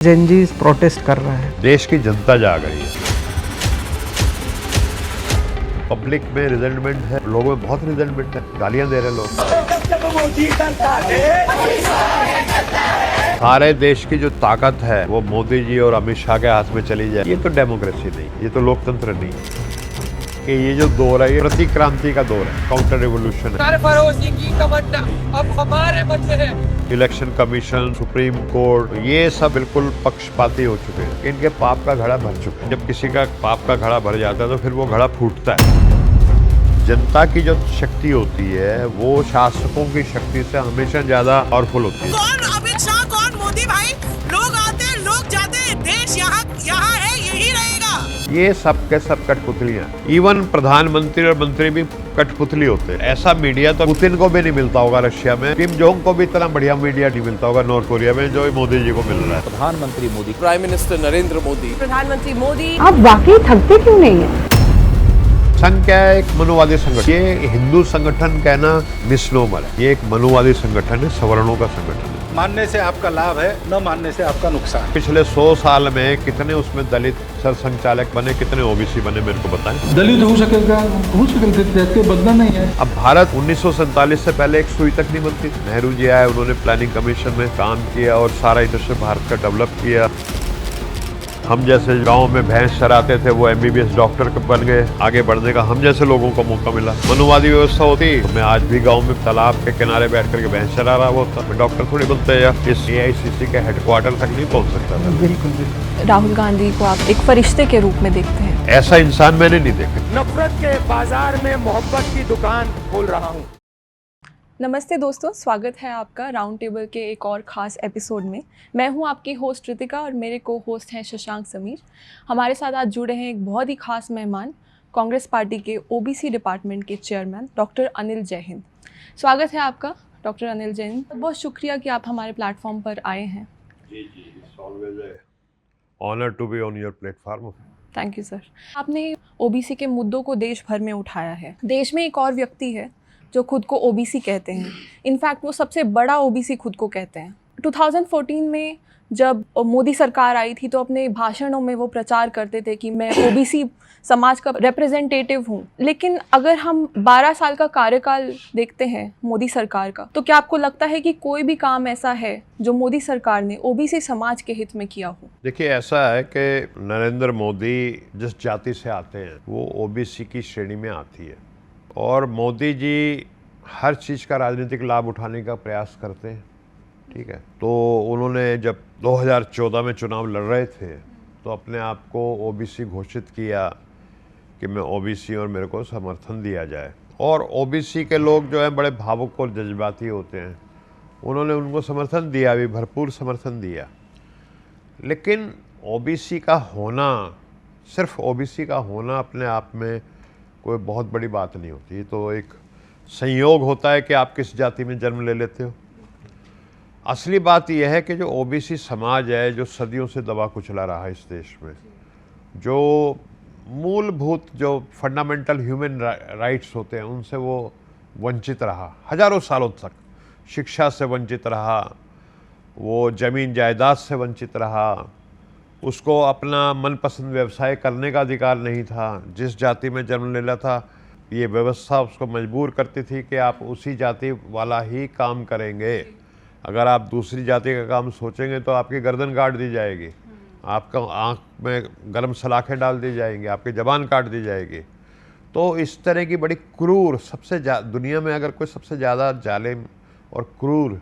Gen Zs protest कर रहा है। देश की जनता जाग रही है। पब्लिक में रिजल्टमेंट है, लोगों में बहुत रिजल्टमेंट है, गालियां दे रहे लोग। सारे देश की जो ताकत है वो मोदी जी और अमित शाह के हाथ में चली जाए, ये तो डेमोक्रेसी नहीं, ये तो लोकतंत्र नहीं है। कि ये जो दौर है ये प्रतिक्रांति का दौर है, काउंटर रिवोल्यूशन है। अब हमारे बच्चे हैं। इलेक्शन कमीशन, सुप्रीम कोर्ट, ये सब बिल्कुल पक्षपाती हो चुके हैं। इनके पाप का घड़ा भर चुके हैं। जब किसी का पाप का घड़ा भर जाता है तो फिर वो घड़ा फूटता है। जनता की जो शक्ति होती है वो शासकों की शक्ति से हमेशा ज्यादा पावरफुल होती है। कौन अमित शाह, कौन मोदी भाई? लोग आते हैं, लोग जाते हैं, देश यहाँ है, यही रहेगा। ये सब के सब कठपुतलियां। इवन प्रधानमंत्री और मंत्री भी कठपुतली होते हैं। ऐसा मीडिया तो पुतिन को भी नहीं मिलता होगा रशिया में, किम जोंग को भी इतना बढ़िया मीडिया नहीं मिलता होगा नॉर्थ कोरिया में जो मोदी जी को मिल रहा है। प्रधानमंत्री मोदी, प्राइम मिनिस्टर नरेंद्र मोदी, प्रधानमंत्री मोदी। आप वाकई थकते क्यों नहीं है? संघ क्या है? एक मनोवादी संगठन। ये हिंदू संगठन कहना मिसनोमर है। ये एक मनोवादी संगठन है, सवर्णों का संगठन है। मानने से आपका लाभ है, न मानने से आपका नुकसान। पिछले 100 साल में कितने उसमें दलित सर संचालक बने, कितने ओबीसी बने, मेरे को बताएं। दलित हो सकेगा, हो सकते बदला नहीं है। अब भारत 1947 से पहले एक सुई तक नहीं बनती थी। नेहरू जी आए, उन्होंने प्लानिंग कमीशन में काम किया और सारा इधर से भारत का डेवलप किया। हम जैसे गांव में भैंस चराते थे वो MBBS डॉक्टर बन गए। आगे बढ़ने का हम जैसे लोगों को मौका मिला। मनोवादी व्यवस्था होती, मैं आज भी गांव में तालाब के किनारे बैठ करके भैंस चरा रहा होता, मैं डॉक्टर थोड़ी बनते या इस AICC के हेडक्वार्टर तक नहीं पहुंच सकता था। बिल्कुल। राहुल गांधी को आप एक फरिश्ते के रूप में देखते हैं? ऐसा इंसान मैंने नहीं देखा। नफरत के बाजार में मोहब्बत की दुकान खोल रहा हूँ। नमस्ते दोस्तों, स्वागत है आपका राउंड टेबल के एक और ख़ास एपिसोड में। मैं हूं आपकी होस्ट रितिका और मेरे को होस्ट हैं शशांक समीर। हमारे साथ आज जुड़े हैं एक बहुत ही ख़ास मेहमान, कांग्रेस पार्टी के OBC डिपार्टमेंट के चेयरमैन डॉक्टर अनिल जैहिंद। स्वागत है आपका डॉक्टर अनिल जैहिंद। बहुत शुक्रिया कि आप हमारे प्लेटफॉर्म पर आए हैं। जी जी, it's always a honour to be on your platform. Thank you sir. आपने OBC के मुद्दों को देश भर में उठाया है। देश में एक और व्यक्ति है जो खुद को OBC कहते हैं। इनफैक्ट वो सबसे बड़ा OBC खुद को कहते हैं। 2014 में जब मोदी सरकार आई थी तो अपने भाषणों में वो प्रचार करते थे कि मैं OBC समाज का रिप्रेजेंटेटिव हूँ। लेकिन अगर हम 12 साल का कार्यकाल देखते हैं मोदी सरकार का, तो क्या आपको लगता है कि कोई भी काम ऐसा है जो मोदी सरकार ने OBC समाज के हित में किया हो? देखिए, ऐसा है कि नरेंद्र मोदी जिस जाति से आते हैं वो OBC की श्रेणी में आती है और मोदी जी हर चीज़ का राजनीतिक लाभ उठाने का प्रयास करते हैं। ठीक है, तो उन्होंने जब 2014 में चुनाव लड़ रहे थे तो अपने आप को OBC घोषित किया कि मैं OBC और मेरे को समर्थन दिया जाए। और OBC के लोग जो हैं बड़े भावुक और जज्बाती होते हैं, उन्होंने उनको समर्थन दिया भी, भरपूर समर्थन दिया। लेकिन OBC का होना, सिर्फ OBC का होना अपने आप में कोई बहुत बड़ी बात नहीं होती। तो एक संयोग होता है कि आप किस जाति में जन्म ले लेते हो। असली बात यह है कि जो OBC समाज है, जो सदियों से दबा कुचला रहा है इस देश में, जो मूलभूत जो फंडामेंटल ह्यूमन राइट्स होते हैं उनसे वो वंचित रहा हजारों सालों तक। शिक्षा से वंचित रहा, वो ज़मीन जायदाद से वंचित रहा, उसको अपना मनपसंद व्यवसाय करने का अधिकार नहीं था। जिस जाति में जन्म लेना था ये व्यवस्था उसको मजबूर करती थी कि आप उसी जाति वाला ही काम करेंगे। अगर आप दूसरी जाति का काम सोचेंगे तो आपकी गर्दन काट दी जाएगी, आपका आँख में गर्म सलाखें डाल दी जाएंगी, आपकी ज़बान काट दी जाएगी। तो इस तरह की बड़ी क्रूर, दुनिया में अगर कोई सबसे ज़्यादा जालिम और क्रूर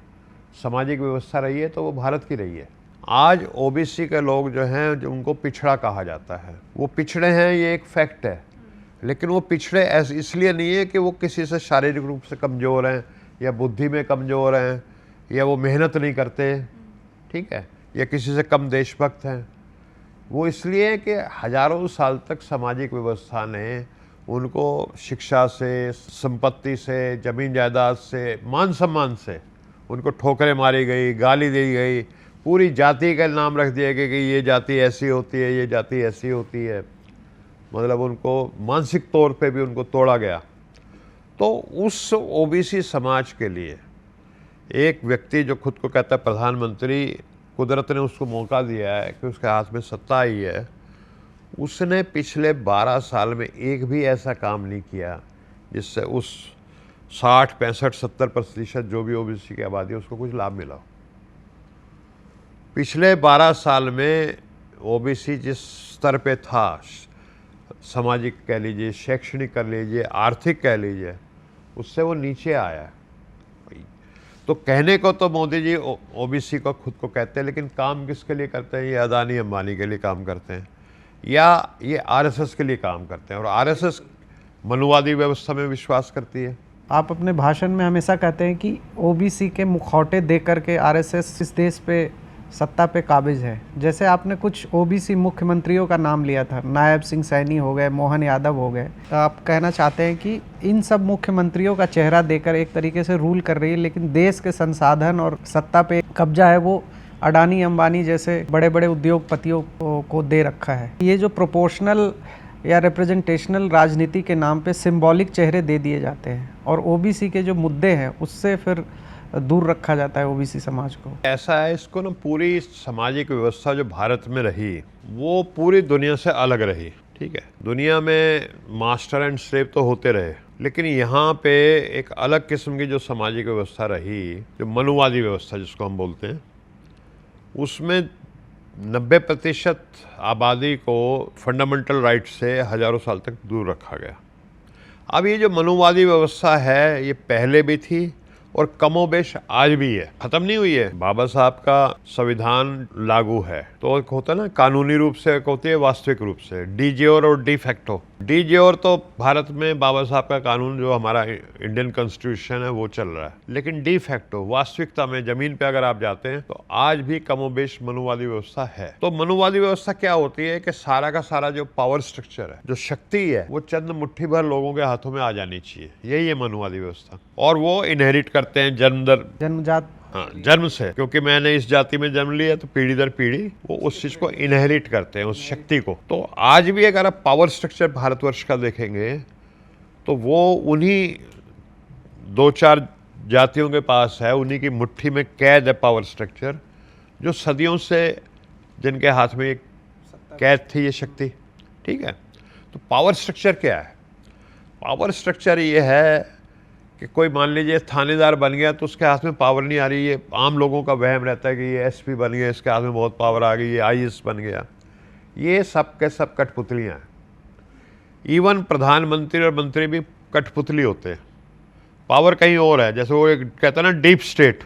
सामाजिक व्यवस्था रही है तो वो भारत की रही है। आज OBC के लोग जो हैं, जो उनको पिछड़ा कहा जाता है, वो पिछड़े हैं, ये एक फैक्ट है। लेकिन वो पिछड़े ऐसे इसलिए नहीं है कि वो किसी से शारीरिक रूप से कमज़ोर हैं या बुद्धि में कमज़ोर हैं या वो मेहनत नहीं करते, ठीक है, या किसी से कम देशभक्त हैं। वो इसलिए कि हजारों साल तक सामाजिक व्यवस्था ने उनको शिक्षा से, संपत्ति से, ज़मीन जायदाद से, मान सम्मान से उनको ठोकरें मारी गई, गाली दी गई, पूरी जाति का नाम रख दिया गया कि ये जाति ऐसी होती है, ये जाति ऐसी होती है। मतलब उनको मानसिक तौर पे भी उनको तोड़ा गया। तो उस OBC समाज के लिए एक व्यक्ति जो खुद को कहता है प्रधानमंत्री, कुदरत ने उसको मौका दिया है कि उसके हाथ में सत्ता आई है, उसने पिछले 12 साल में एक भी ऐसा काम नहीं किया जिससे उस 60, 65, 70% जो भी ओबीसी की आबादी है उसको कुछ लाभ मिला हो। पिछले 12 साल में ओबीसी जिस स्तर पे था, सामाजिक कह लीजिए, शैक्षणिक कर लीजिए, आर्थिक कह लीजिए, उससे वो नीचे आया है। तो कहने को तो मोदी जी ओबीसी को खुद को कहते हैं, लेकिन काम किसके लिए करते हैं? ये अदानी अंबानी के लिए काम करते हैं या ये आरएसएस के लिए काम करते हैं। और आरएसएस मनुवादी व्यवस्था में विश्वास करती है। आप अपने भाषण में हमेशा कहते हैं कि ओबीसी के मुखौटे दे करके आरएसएस इस देश पे सत्ता पे काबिज है। जैसे आपने कुछ ओबीसी मुख्यमंत्रियों का नाम लिया था, नायब सिंह सैनी हो गए, मोहन यादव हो गए। तो आप कहना चाहते हैं कि इन सब मुख्यमंत्रियों का चेहरा देकर एक तरीके से रूल कर रही है, लेकिन देश के संसाधन और सत्ता पे कब्जा है वो अडानी अंबानी जैसे बड़े बड़े उद्योगपतियों को दे रखा है। ये जो प्रोपोर्शनल या रिप्रेजेंटेशनल राजनीति के नाम पे सिंबॉलिक चेहरे दे दिए जाते हैं और ओबीसी के जो मुद्दे हैं उससे फिर दूर रखा जाता है ओबीसी समाज को। ऐसा है, इसको ना पूरी सामाजिक व्यवस्था जो भारत में रही वो पूरी दुनिया से अलग रही। ठीक है, दुनिया में मास्टर एंड स्लेव तो होते रहे, लेकिन यहाँ पे एक अलग किस्म की जो सामाजिक व्यवस्था रही, जो मनुवादी व्यवस्था जिसको हम बोलते हैं, उसमें 90% आबादी को फंडामेंटल राइट से हजारों साल तक दूर रखा गया। अब ये जो मनुवादी व्यवस्था है ये पहले भी थी और कमोबेश आज भी है, खत्म नहीं हुई है। बाबा साहब का संविधान लागू है तो एक होता है ना, कानूनी रूप से एक होती है वास्तविक रूप से, डी ज्योर और डी फैक्टो। डी ज्योर तो भारत में बाबा साहब का कानून जो हमारा इंडियन कॉन्स्टिट्यूशन है वो चल रहा है, लेकिन डी फैक्टो वास्तविकता में जमीन पे अगर आप जाते हैं तो आज भी कमोबेश मनुवादी व्यवस्था है। तो मनुवादी व्यवस्था क्या होती है कि सारा का सारा जो पावर स्ट्रक्चर है, जो शक्ति है, वो चंद मुट्ठी भर लोगों के हाथों में आ जानी चाहिए। यही है मनुवादी व्यवस्था। और वो इनहेरिट करते हैं जन्मजात, हाँ, जन्म से, क्योंकि मैंने इस जाति में जन्म लिया, तो पीढ़ी दर पीढ़ी वो उस चीज को इनहेरिट करते हैं, उस शक्ति को। तो आज भी अगर आप पावर स्ट्रक्चर भारतवर्ष का देखेंगे तो वो उन्हीं 2-4 जातियों के पास है, उन्हीं की मुट्ठी में कैद है पावर स्ट्रक्चर, जो सदियों से जिनके हाथ में एक कैद थी ये शक्ति। ठीक है, तो पावर स्ट्रक्चर क्या है? पावर स्ट्रक्चर ये है कि कोई मान लीजिए थानेदार बन गया तो उसके हाथ में पावर नहीं आ रही। ये आम लोगों का वहम रहता है कि ये एसपी बन गया, इसके हाथ में बहुत पावर आ गई, ये आईएएस बन गया। ये सब के सब कठपुतलियाँ हैं। इवन प्रधानमंत्री और मंत्री भी कठपुतली होते हैं, पावर कहीं और है। जैसे वो एक कहता है ना डीप स्टेट,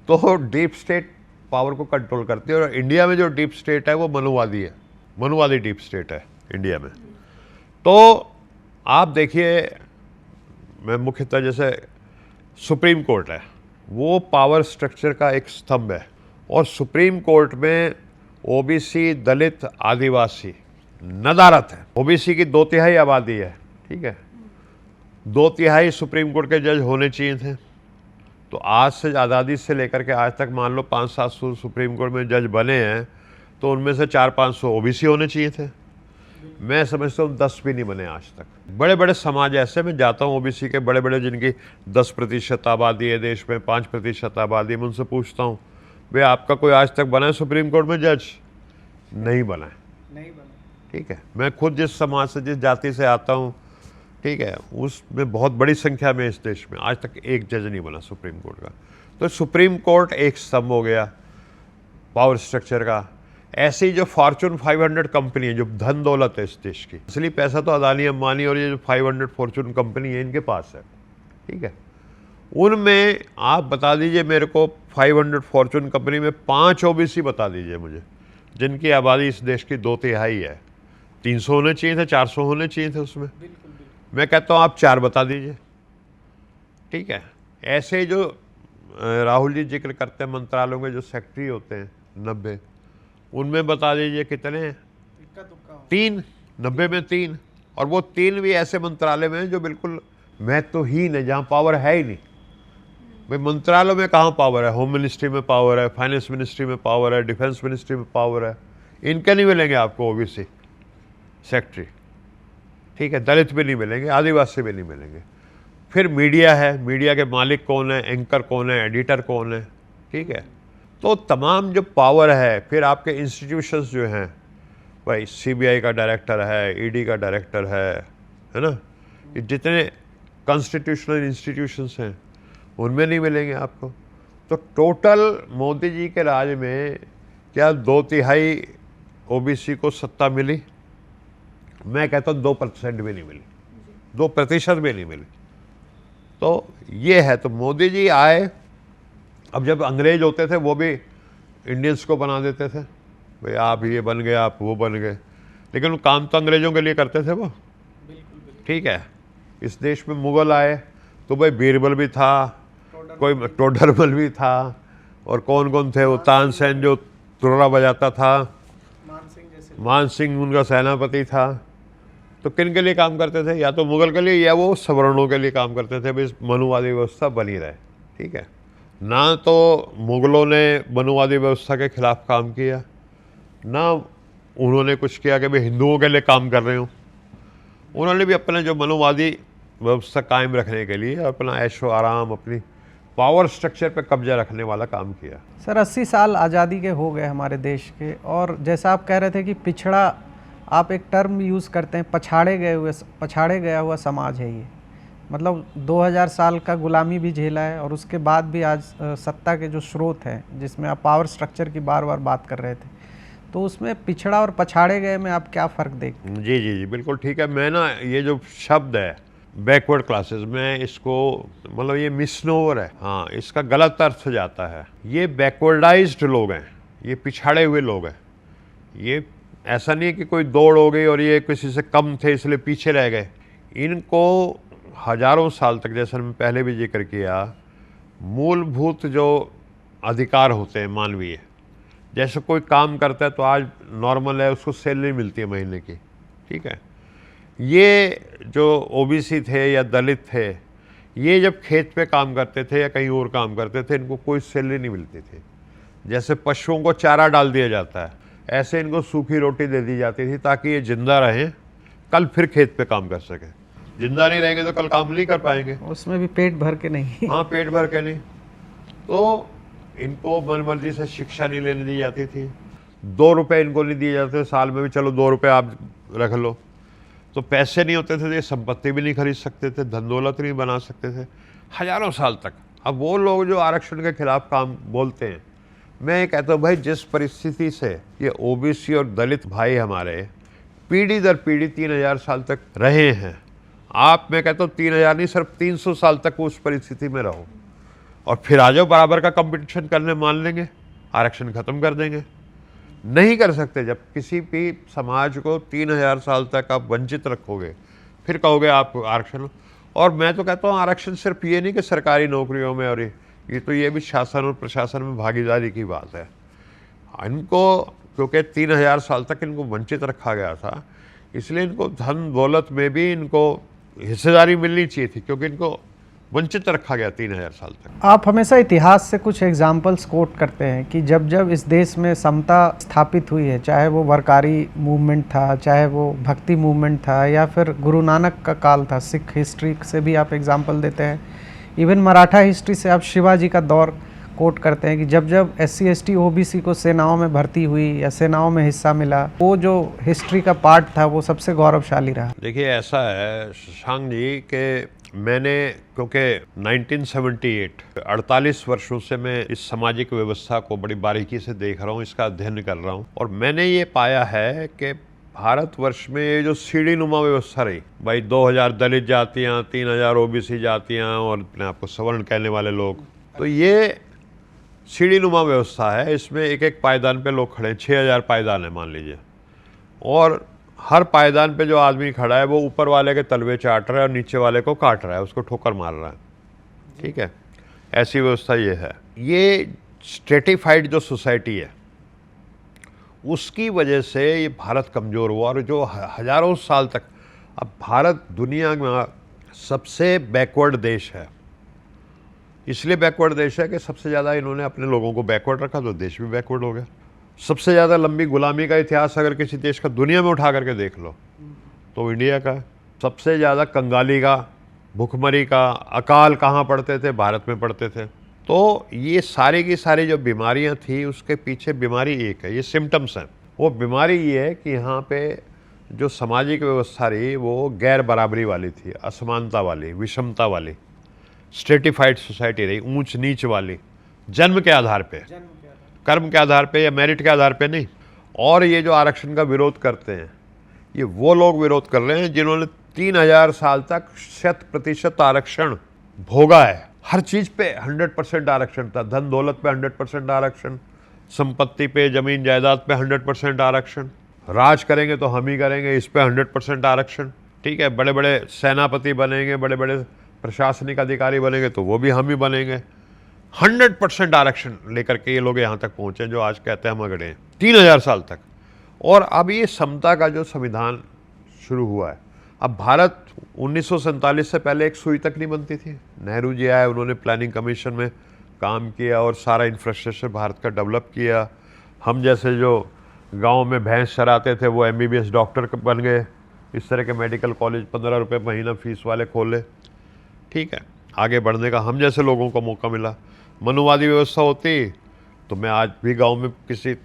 तो डीप स्टेट पावर को कंट्रोल करती है। और इंडिया में जो डीप स्टेट है वो मनुवादी है, मनुवादी डीप स्टेट है इंडिया में। तो आप देखिए, मैं मुख्यतः जैसे सुप्रीम कोर्ट है, वो पावर स्ट्रक्चर का एक स्तंभ है। और सुप्रीम कोर्ट में ओबीसी, दलित, आदिवासी नदारत है। ओबीसी की 2/3 आबादी है। ठीक है, 2/3 सुप्रीम कोर्ट के जज होने चाहिए थे। तो आज से आज़ादी से लेकर के आज तक मान लो 500-700 सुप्रीम कोर्ट में जज बने हैं, तो उनमें से 400-500 ओबीसी होने चाहिए थे। मैं समझता हूँ 10 भी नहीं बने आज तक। बड़े बड़े समाज ऐसे, मैं जाता हूँ ओबीसी के बड़े बड़े जिनकी 10% आबादी है देश में, 5% आबादी, मैं उनसे पूछता हूँ भाई आपका कोई आज तक बना है सुप्रीम कोर्ट में जज? नहीं बना है, नहीं बना। ठीक है, मैं खुद जिस समाज से, जिस जाति से आता हूँ, ठीक है, उसमें बहुत बड़ी संख्या में इस देश में आज तक एक जज नहीं बना सुप्रीम कोर्ट का। तो सुप्रीम कोर्ट एक स्तंभ हो गया पावर स्ट्रक्चर का। ऐसी जो फॉर्चून 500 कंपनी है, जो धन दौलत है इस देश की, असली पैसा तो अदानी अंबानी और ये जो 500 फॉर्चून कंपनी है इनके पास है। ठीक है, उनमें आप बता दीजिए मेरे को 500 फॉर्चून कंपनी में 5 ओबीसी बता दीजिए मुझे, जिनकी आबादी इस देश की 2/3 है। 300 होने चाहिए थे, 400 होने चाहिए थे उसमें। मैं कहता हूँ आप 4 बता दीजिए। ठीक है, ऐसे जो राहुल जी जिक्र करते हैं मंत्रालयों के जो सेक्रेटरी होते हैं 90, उनमें बता दीजिए कितने हैं? 3, 90 में 3। और वो 3 भी ऐसे मंत्रालय में हैं जो बिल्कुल महत्वहीन है, जहाँ पावर है ही नहीं। भाई मंत्रालयों में कहाँ पावर है? होम मिनिस्ट्री में पावर है, फाइनेंस मिनिस्ट्री में पावर है, डिफेंस मिनिस्ट्री में पावर है। इनके नहीं मिलेंगे आपको ओबीसी सेक्रेटरी। ठीक है, दलित भी नहीं मिलेंगे, आदिवासी भी नहीं मिलेंगे। फिर मीडिया है, मीडिया के मालिक कौन है, एंकर कौन है, एडिटर कौन है? ठीक है, तो तमाम जो पावर है, फिर आपके इंस्टीट्यूशंस जो हैं, भाई सीबीआई का डायरेक्टर है, ईडी का डायरेक्टर है ना, ये जितने कॉन्स्टिट्यूशनल इंस्टीट्यूशंस हैं उनमें नहीं मिलेंगे आपको। तो टोटल मोदी जी के राज में क्या 2/3 ओबीसी को सत्ता मिली? मैं कहता हूँ 2% भी नहीं मिली, 2% भी नहीं मिली। तो ये है। तो मोदी जी आए, अब जब अंग्रेज होते थे वो भी इंडियंस को बना देते थे, भाई आप ये बन गए, आप वो बन गए, लेकिन वो काम तो अंग्रेज़ों के लिए करते थे वो। ठीक है। इस देश में मुग़ल आए तो भाई बीरबल भी था, कोई टोडरमल भी था, और कौन कौन थे, वो तानसेन जो तुर्रा बजाता था, मान सिंह उनका सेनापति था। तो किन के लिए काम करते थे? या तो मुग़ल के लिए या वो सवर्णों के लिए काम करते थे, भाई मनुवादी व्यवस्था बनी रहे। ठीक है। ना तो मुग़लों ने मनुवादी व्यवस्था के खिलाफ काम किया, ना उन्होंने कुछ किया कि भाई हिंदुओं के लिए काम कर रहे हो। उन्होंने भी अपने जो मनुवादी व्यवस्था कायम रखने के लिए अपना ऐशो आराम, अपनी पावर स्ट्रक्चर पे कब्जा रखने वाला काम किया। सर 80 साल आज़ादी के हो गए हमारे देश के, और जैसा आप कह रहे थे कि पिछड़ा, आप एक टर्म यूज़ करते हैं, पछाड़े गया हुआ समाज है ये। मतलब 2000 साल का गुलामी भी झेला है, और उसके बाद भी आज सत्ता के जो स्रोत हैं, जिसमें आप पावर स्ट्रक्चर की बार बार बात कर रहे थे, तो उसमें पिछड़ा और पछाड़े गए में आप क्या फ़र्क देखते हैं? जी जी जी बिल्कुल ठीक है। मैं ना ये जो शब्द है बैकवर्ड क्लासेस में, इसको मतलब ये मिसनोवर है, हाँ, इसका गलत अर्थ जाता है। ये बैकवर्डाइज्ड लोग हैं, ये पिछाड़े हुए लोग हैं। ये ऐसा नहीं है कि कोई दौड़ हो गई और ये किसी से कम थे इसलिए पीछे रह गए। इनको हजारों साल तक, जैसा मैंने पहले भी जिक्र किया, मूलभूत जो अधिकार होते हैं मानवीय, जैसे कोई काम करता है तो आज नॉर्मल है, उसको सैलरी मिलती है महीने की। ठीक है। ये जो ओबीसी थे या दलित थे, ये जब खेत पे काम करते थे या कहीं और काम करते थे, इनको कोई सैलरी नहीं मिलती थी। जैसे पशुओं को चारा डाल दिया जाता है, ऐसे इनको सूखी रोटी दे दी जाती थी ताकि ये जिंदा रहें, कल फिर खेत पे काम कर सकें। जिंदा नहीं रहेंगे तो कल काम नहीं कर पाएंगे। उसमें भी पेट भर के नहीं। हाँ, पेट भर के नहीं। तो इनको मनमर्जी से शिक्षा नहीं लेने दी जाती थी। 2 रुपये इनको नहीं दिए जाते साल में भी, चलो 2 रुपये आप रख लो। तो पैसे नहीं होते थे तो ये संपत्ति भी नहीं खरीद सकते थे, धन दौलत नहीं बना सकते थे हजारों साल तक। अब वो लोग जो आरक्षण के खिलाफ काम बोलते हैं, मैं ये कहता हूँ भाई, जिस परिस्थिति से ये ओबीसी और दलित भाई हमारे पीढ़ी दर पीढ़ी 3000 साल तक रहे हैं, आप, मैं कहता हूँ 3000 नहीं, सिर्फ 300 साल तक उस परिस्थिति में रहो और फिर आ जाओ बराबर का कंपटीशन करने, मान लेंगे, आरक्षण खत्म कर देंगे। नहीं कर सकते। जब किसी भी समाज को 3000 साल तक आप वंचित रखोगे, फिर कहोगे आप आरक्षण। और मैं तो कहता हूँ आरक्षण सिर्फ ये नहीं कि सरकारी नौकरियों में, और ये तो ये भी शासन और प्रशासन में भागीदारी की बात है। इनको क्योंकि 3000 साल तक इनको वंचित रखा गया था, इसलिए इनको धन दौलत में भी इनको हिस्सेदारी मिलनी चाहिए थी, क्योंकि इनको वंचित रखा गया 3000 साल तक। आप हमेशा इतिहास से कुछ एग्जाम्पल्स कोट करते हैं कि जब जब इस देश में समता स्थापित हुई है, चाहे वो वरकारी मूवमेंट था, चाहे वो भक्ति मूवमेंट था, या फिर गुरु नानक का काल था, सिख हिस्ट्री से भी आप एग्जाम्पल देते हैं, इवन मराठा हिस्ट्री से आप शिवाजी का दौर कोट करते हैं कि जब जब SC ST OBC को सेनाओं में भर्ती हुई या सेनाओं में हिस्सा मिला, वो जो हिस्ट्री का पार्ट था वो सबसे गौरवशाली रहा। देखिए ऐसा है शशांक जी कि मैंने, क्योंकि 1978 48 वर्षों से मैं इस सामाजिक व्यवस्था को बड़ी बारीकी से देख रहा हूँ, इसका अध्ययन कर रहा हूँ, और मैंने ये पाया है कि भारतवर्ष में ये जो सीढ़ी नुमा व्यवस्था रही, भाई 2000 दलित जातियाँ, 3000 OBC जातियाँ और अपने आपको सवर्ण कहने वाले लोग, तो ये सीढ़ी नुमा व्यवस्था है। इसमें एक एक पायदान पे लोग खड़े हैं, 6000 पायदान है मान लीजिए, और हर पायदान पे जो आदमी खड़ा है वो ऊपर वाले के तलवे चाट रहा है और नीचे वाले को काट रहा है, उसको ठोकर मार रहा है। ठीक है, ऐसी व्यवस्था ये है। ये स्ट्रेटिफाइड जो सोसाइटी है उसकी वजह से ये भारत कमज़ोर हुआ, और जो हजारों साल तक, अब भारत दुनिया में सबसे बैकवर्ड देश है। इसलिए बैकवर्ड देश है कि सबसे ज़्यादा इन्होंने अपने लोगों को बैकवर्ड रखा, तो देश भी बैकवर्ड हो गया। सबसे ज़्यादा लंबी गुलामी का इतिहास अगर किसी देश का दुनिया में उठा करके देख लो तो इंडिया का है। सबसे ज़्यादा कंगाली का, भुखमरी का, अकाल कहाँ पड़ते थे? भारत में पड़ते थे। तो ये सारी की सारी जो बीमारियां थी उसके पीछे बीमारी एक है, ये सिम्टम्स हैं। वो बीमारी ये है कि यहाँ पे जो सामाजिक व्यवस्था रही वो गैर बराबरी वाली थी, असमानता वाली, विषमता वाली, स्ट्रेटिफाइड सोसाइटी रही, ऊंच नीच वाली, जन्म के आधार पे, कर्म के आधार पे या मेरिट के आधार पे नहीं। और ये जो आरक्षण का विरोध करते हैं, ये वो लोग विरोध कर रहे हैं जिन्होंने 3000 साल तक 100% आरक्षण भोगा है। हर चीज पे 100% आरक्षण था, धन दौलत पे 100% आरक्षण, संपत्ति पे, जमीन जायदाद पे 100% आरक्षण, राज करेंगे तो हम ही करेंगे, इस पे 100% आरक्षण। ठीक है, बड़े बड़े सेनापति बनेंगे, बड़े बड़े प्रशासनिक अधिकारी बनेंगे तो वो भी हम ही बनेंगे। 100% आरक्षण लेकर के ये लोग यहाँ तक पहुंचे जो आज कहते हैं हम अगड़े हैं, 3000 साल तक। और अब ये समता का जो संविधान शुरू हुआ है, अब भारत 1947 से पहले एक सुई तक नहीं बनती थी। नेहरू जी आए, उन्होंने प्लानिंग कमीशन में काम किया और सारा इंफ्रास्ट्रक्चर भारत का डेवलप किया। हम जैसे जो गांव में भैंस चराते थे वो MBBS डॉक्टर बन गए। इस तरह के मेडिकल कॉलेज 15 रुपये महीना फीस वाले खोले। ठीक है, आगे बढ़ने का हम जैसे लोगों को मौका मिला। मनुवादी व्यवस्था होती तो मैं आज भी गांव में किसी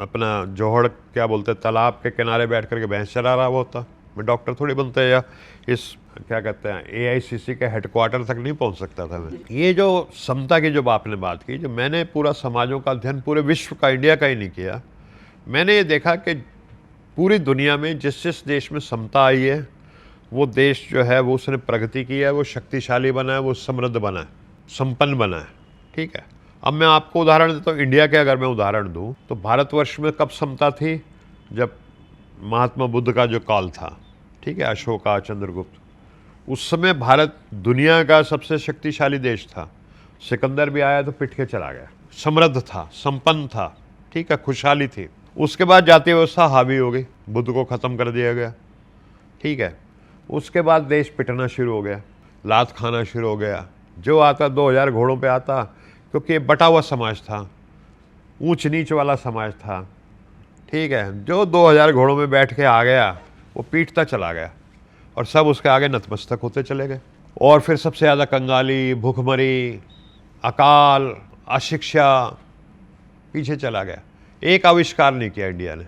अपना जोहड़ क्या बोलते तालाब के किनारे बैठ करके भैंस चरा रहा होता। मैं डॉक्टर थोड़ी बनता है या इस क्या कहते हैं AICC के हेडक्वार्टर तक नहीं पहुंच सकता था मैं। ये जो समता की जो आपने बात की, जो मैंने पूरा समाजों का अध्ययन पूरे विश्व का, इंडिया का ही नहीं किया, मैंने ये देखा कि पूरी दुनिया में जिस जिस देश में समता आई है वो देश जो है वो उसने प्रगति की है, वो शक्तिशाली बना है, वो समृद्ध बना है, संपन्न बना है। ठीक है, अब मैं आपको उदाहरण देता हूँ। इंडिया के अगर मैं उदाहरण दूँ तो भारतवर्ष में कब समता थी? जब महात्मा बुद्ध का जो काल था, ठीक है, अशोका, चंद्रगुप्त, उस समय भारत दुनिया का सबसे शक्तिशाली देश था। सिकंदर भी आया तो पिट के चला गया, समृद्ध था, संपन्न था, ठीक है, खुशहाली थी। उसके बाद जातीय व्यवस्था हावी हो गई, बुद्ध को ख़त्म कर दिया गया। ठीक है, उसके बाद देश पिटना शुरू हो गया, लात खाना शुरू हो गया। जो आता 2000 घोड़ों पे आता, क्योंकि ये बटा हुआ समाज था, ऊंच नीच वाला समाज था। ठीक है, जो 2000 घोड़ों में बैठ के आ गया वो पीटता चला गया और सब उसके आगे नतमस्तक होते चले गए। और फिर सबसे ज़्यादा कंगाली, भूखमरी, अकाल, अशिक्षा, पीछे चला गया। एक आविष्कार नहीं किया इंडिया ने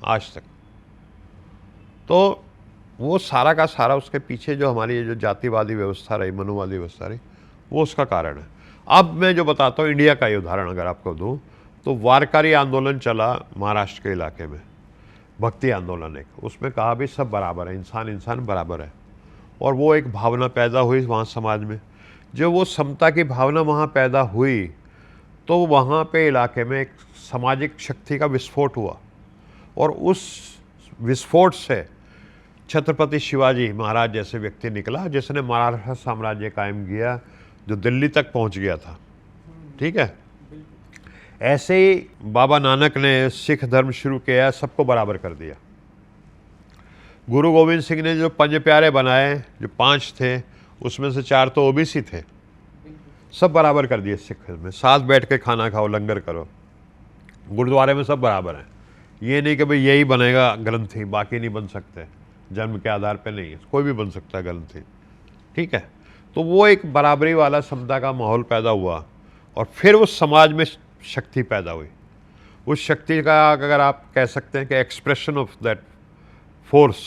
आज तक। तो वो सारा का सारा उसके पीछे जो हमारी जो जातिवादी व्यवस्था रही, मनुवादी व्यवस्था रही, वो उसका कारण है। अब मैं जो बताता हूँ इंडिया का ही उदाहरण अगर आपको दूँ तो वारकरी आंदोलन चला महाराष्ट्र के इलाके में, भक्ति आंदोलन एक, उसमें कहा भी सब बराबर है, इंसान इंसान बराबर है। और वो एक भावना पैदा हुई वहाँ समाज में। जो वो समता की भावना वहाँ पैदा हुई तो वहाँ पे इलाके में एक सामाजिक शक्ति का विस्फोट हुआ और उस विस्फोट से छत्रपति शिवाजी महाराज जैसे व्यक्ति निकला जिसने मराठा साम्राज्य कायम किया जो दिल्ली तक पहुँच गया था। ठीक है, ऐसे ही बाबा नानक ने सिख धर्म शुरू किया, सबको बराबर कर दिया। गुरु गोविंद सिंह ने जो 5 प्यारे बनाए, जो 5 थे उसमें से 4 तो OBC थे, सब बराबर कर दिए। सिख में साथ बैठ के खाना खाओ, लंगर करो, गुरुद्वारे में सब बराबर हैं। ये नहीं कि भाई यही बनेगा ग्रंथी, बाकी नहीं बन सकते, जन्म के आधार पे नहीं है, कोई भी बन सकता है ग्रंथी। ठीक है, तो वो एक बराबरी वाला समता का माहौल पैदा हुआ और फिर उस समाज में शक्ति पैदा हुई। उस शक्ति का अगर आप कह सकते हैं कि एक्सप्रेशन ऑफ दैट फोर्स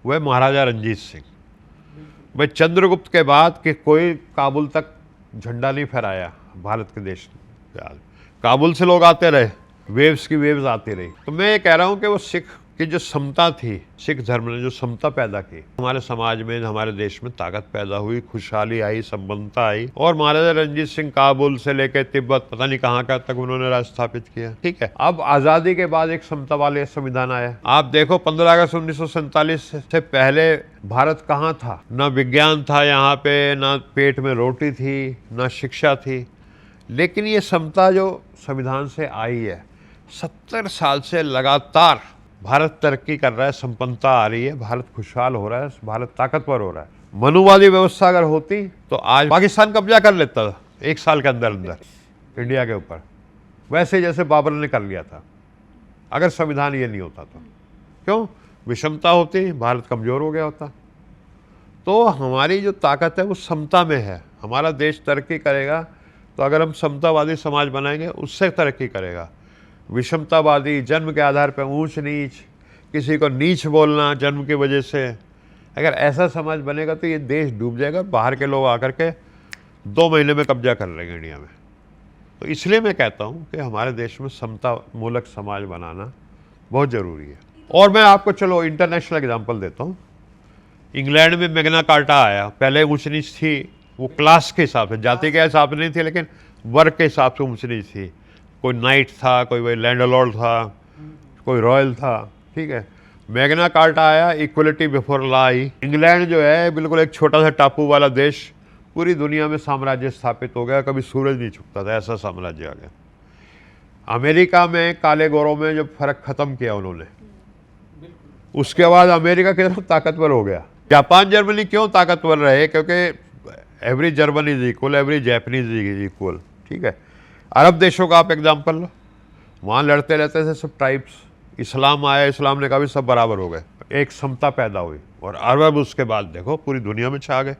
वह महाराजा रंजीत सिंह। भाई चंद्रगुप्त के बाद कि कोई काबुल तक झंडा नहीं फहराया भारत के देश ने। काबुल से लोग आते रहे, वेव्स की वेव्स आती रही। तो मैं ये कह रहा हूँ कि वो सिख की जो समता थी, सिख धर्म ने जो समता पैदा की, हमारे समाज में, हमारे देश में ताकत पैदा हुई, खुशहाली आई, संपन्नता आई। और महाराजा रंजीत सिंह काबुल से लेकर तिब्बत पता नहीं कहाँ का तक उन्होंने राज स्थापित किया। ठीक है, अब आज़ादी के बाद एक समता वाले संविधान आया। आप देखो 15 अगस्त 1947 से पहले भारत कहाँ था? ना विज्ञान था यहाँ पे, ना पेट में रोटी थी, ना शिक्षा थी। लेकिन ये समता जो संविधान से आई है, 70 साल से लगातार भारत तरक्की कर रहा है, संपन्नता आ रही है, भारत खुशहाल हो रहा है, भारत ताकतवर हो रहा है। मनुवादी व्यवस्था अगर होती तो आज पाकिस्तान कब्जा कर लेता था 1 साल के अंदर अंदर इंडिया के ऊपर, वैसे जैसे बाबर ने कर लिया था, अगर संविधान ये नहीं होता तो। क्यों? विषमता होती, भारत कमज़ोर हो गया होता। तो हमारी जो ताकत है वो समता में है। हमारा देश तरक्की करेगा तो अगर हम समतावादी समाज बनाएंगे उससे तरक्की करेगा। विषमतावादी, जन्म के आधार पर ऊंच नीच, किसी को नीच बोलना जन्म की वजह से, अगर ऐसा समाज बनेगा तो ये देश डूब जाएगा। बाहर के लोग आकर के 2 महीने में कब्जा कर लेंगे इंडिया में। तो इसलिए मैं कहता हूँ कि हमारे देश में समता मूलक समाज बनाना बहुत ज़रूरी है। और मैं आपको चलो इंटरनेशनल एग्जांपल देता हूँ। इंग्लैंड में मैग्ना कार्टा आया, पहले ऊंच नीच थी, वो क्लास के हिसाब से, जाति के हिसाब से नहीं थी, लेकिन वर्ग के हिसाब से ऊंच नीच थी। कोई नाइट था, कोई लैंडलॉर्ड था, कोई रॉयल था, ठीक है। मैग्ना कार्टा आया, equality before law I. England जो है बिल्कुल एक छोटा सा टापू वाला देश, पूरी दुनिया में साम्राज्य स्थापित हो गया, कभी सूरज नहीं छुपता था, ऐसा साम्राज्य आ गया। अमेरिका में काले गोरों में जो फर्क खत्म किया उन्होंने, उसके बाद अमेरिका कितना ताकतवर हो गया। जापान जर्मनी क्यों ताकतवर रहे? क्योंकि every German is equal, every Japanese is equal, ठीक है। अरब देशों का आप एग्जाम्पल लो, वहाँ लड़ते रहते थे सब ट्राइब्स। इस्लाम आया, इस्लाम ने कहा भी सब बराबर हो गए, एक समता पैदा हुई। और अरब उसके बाद देखो पूरी दुनिया में छा गए।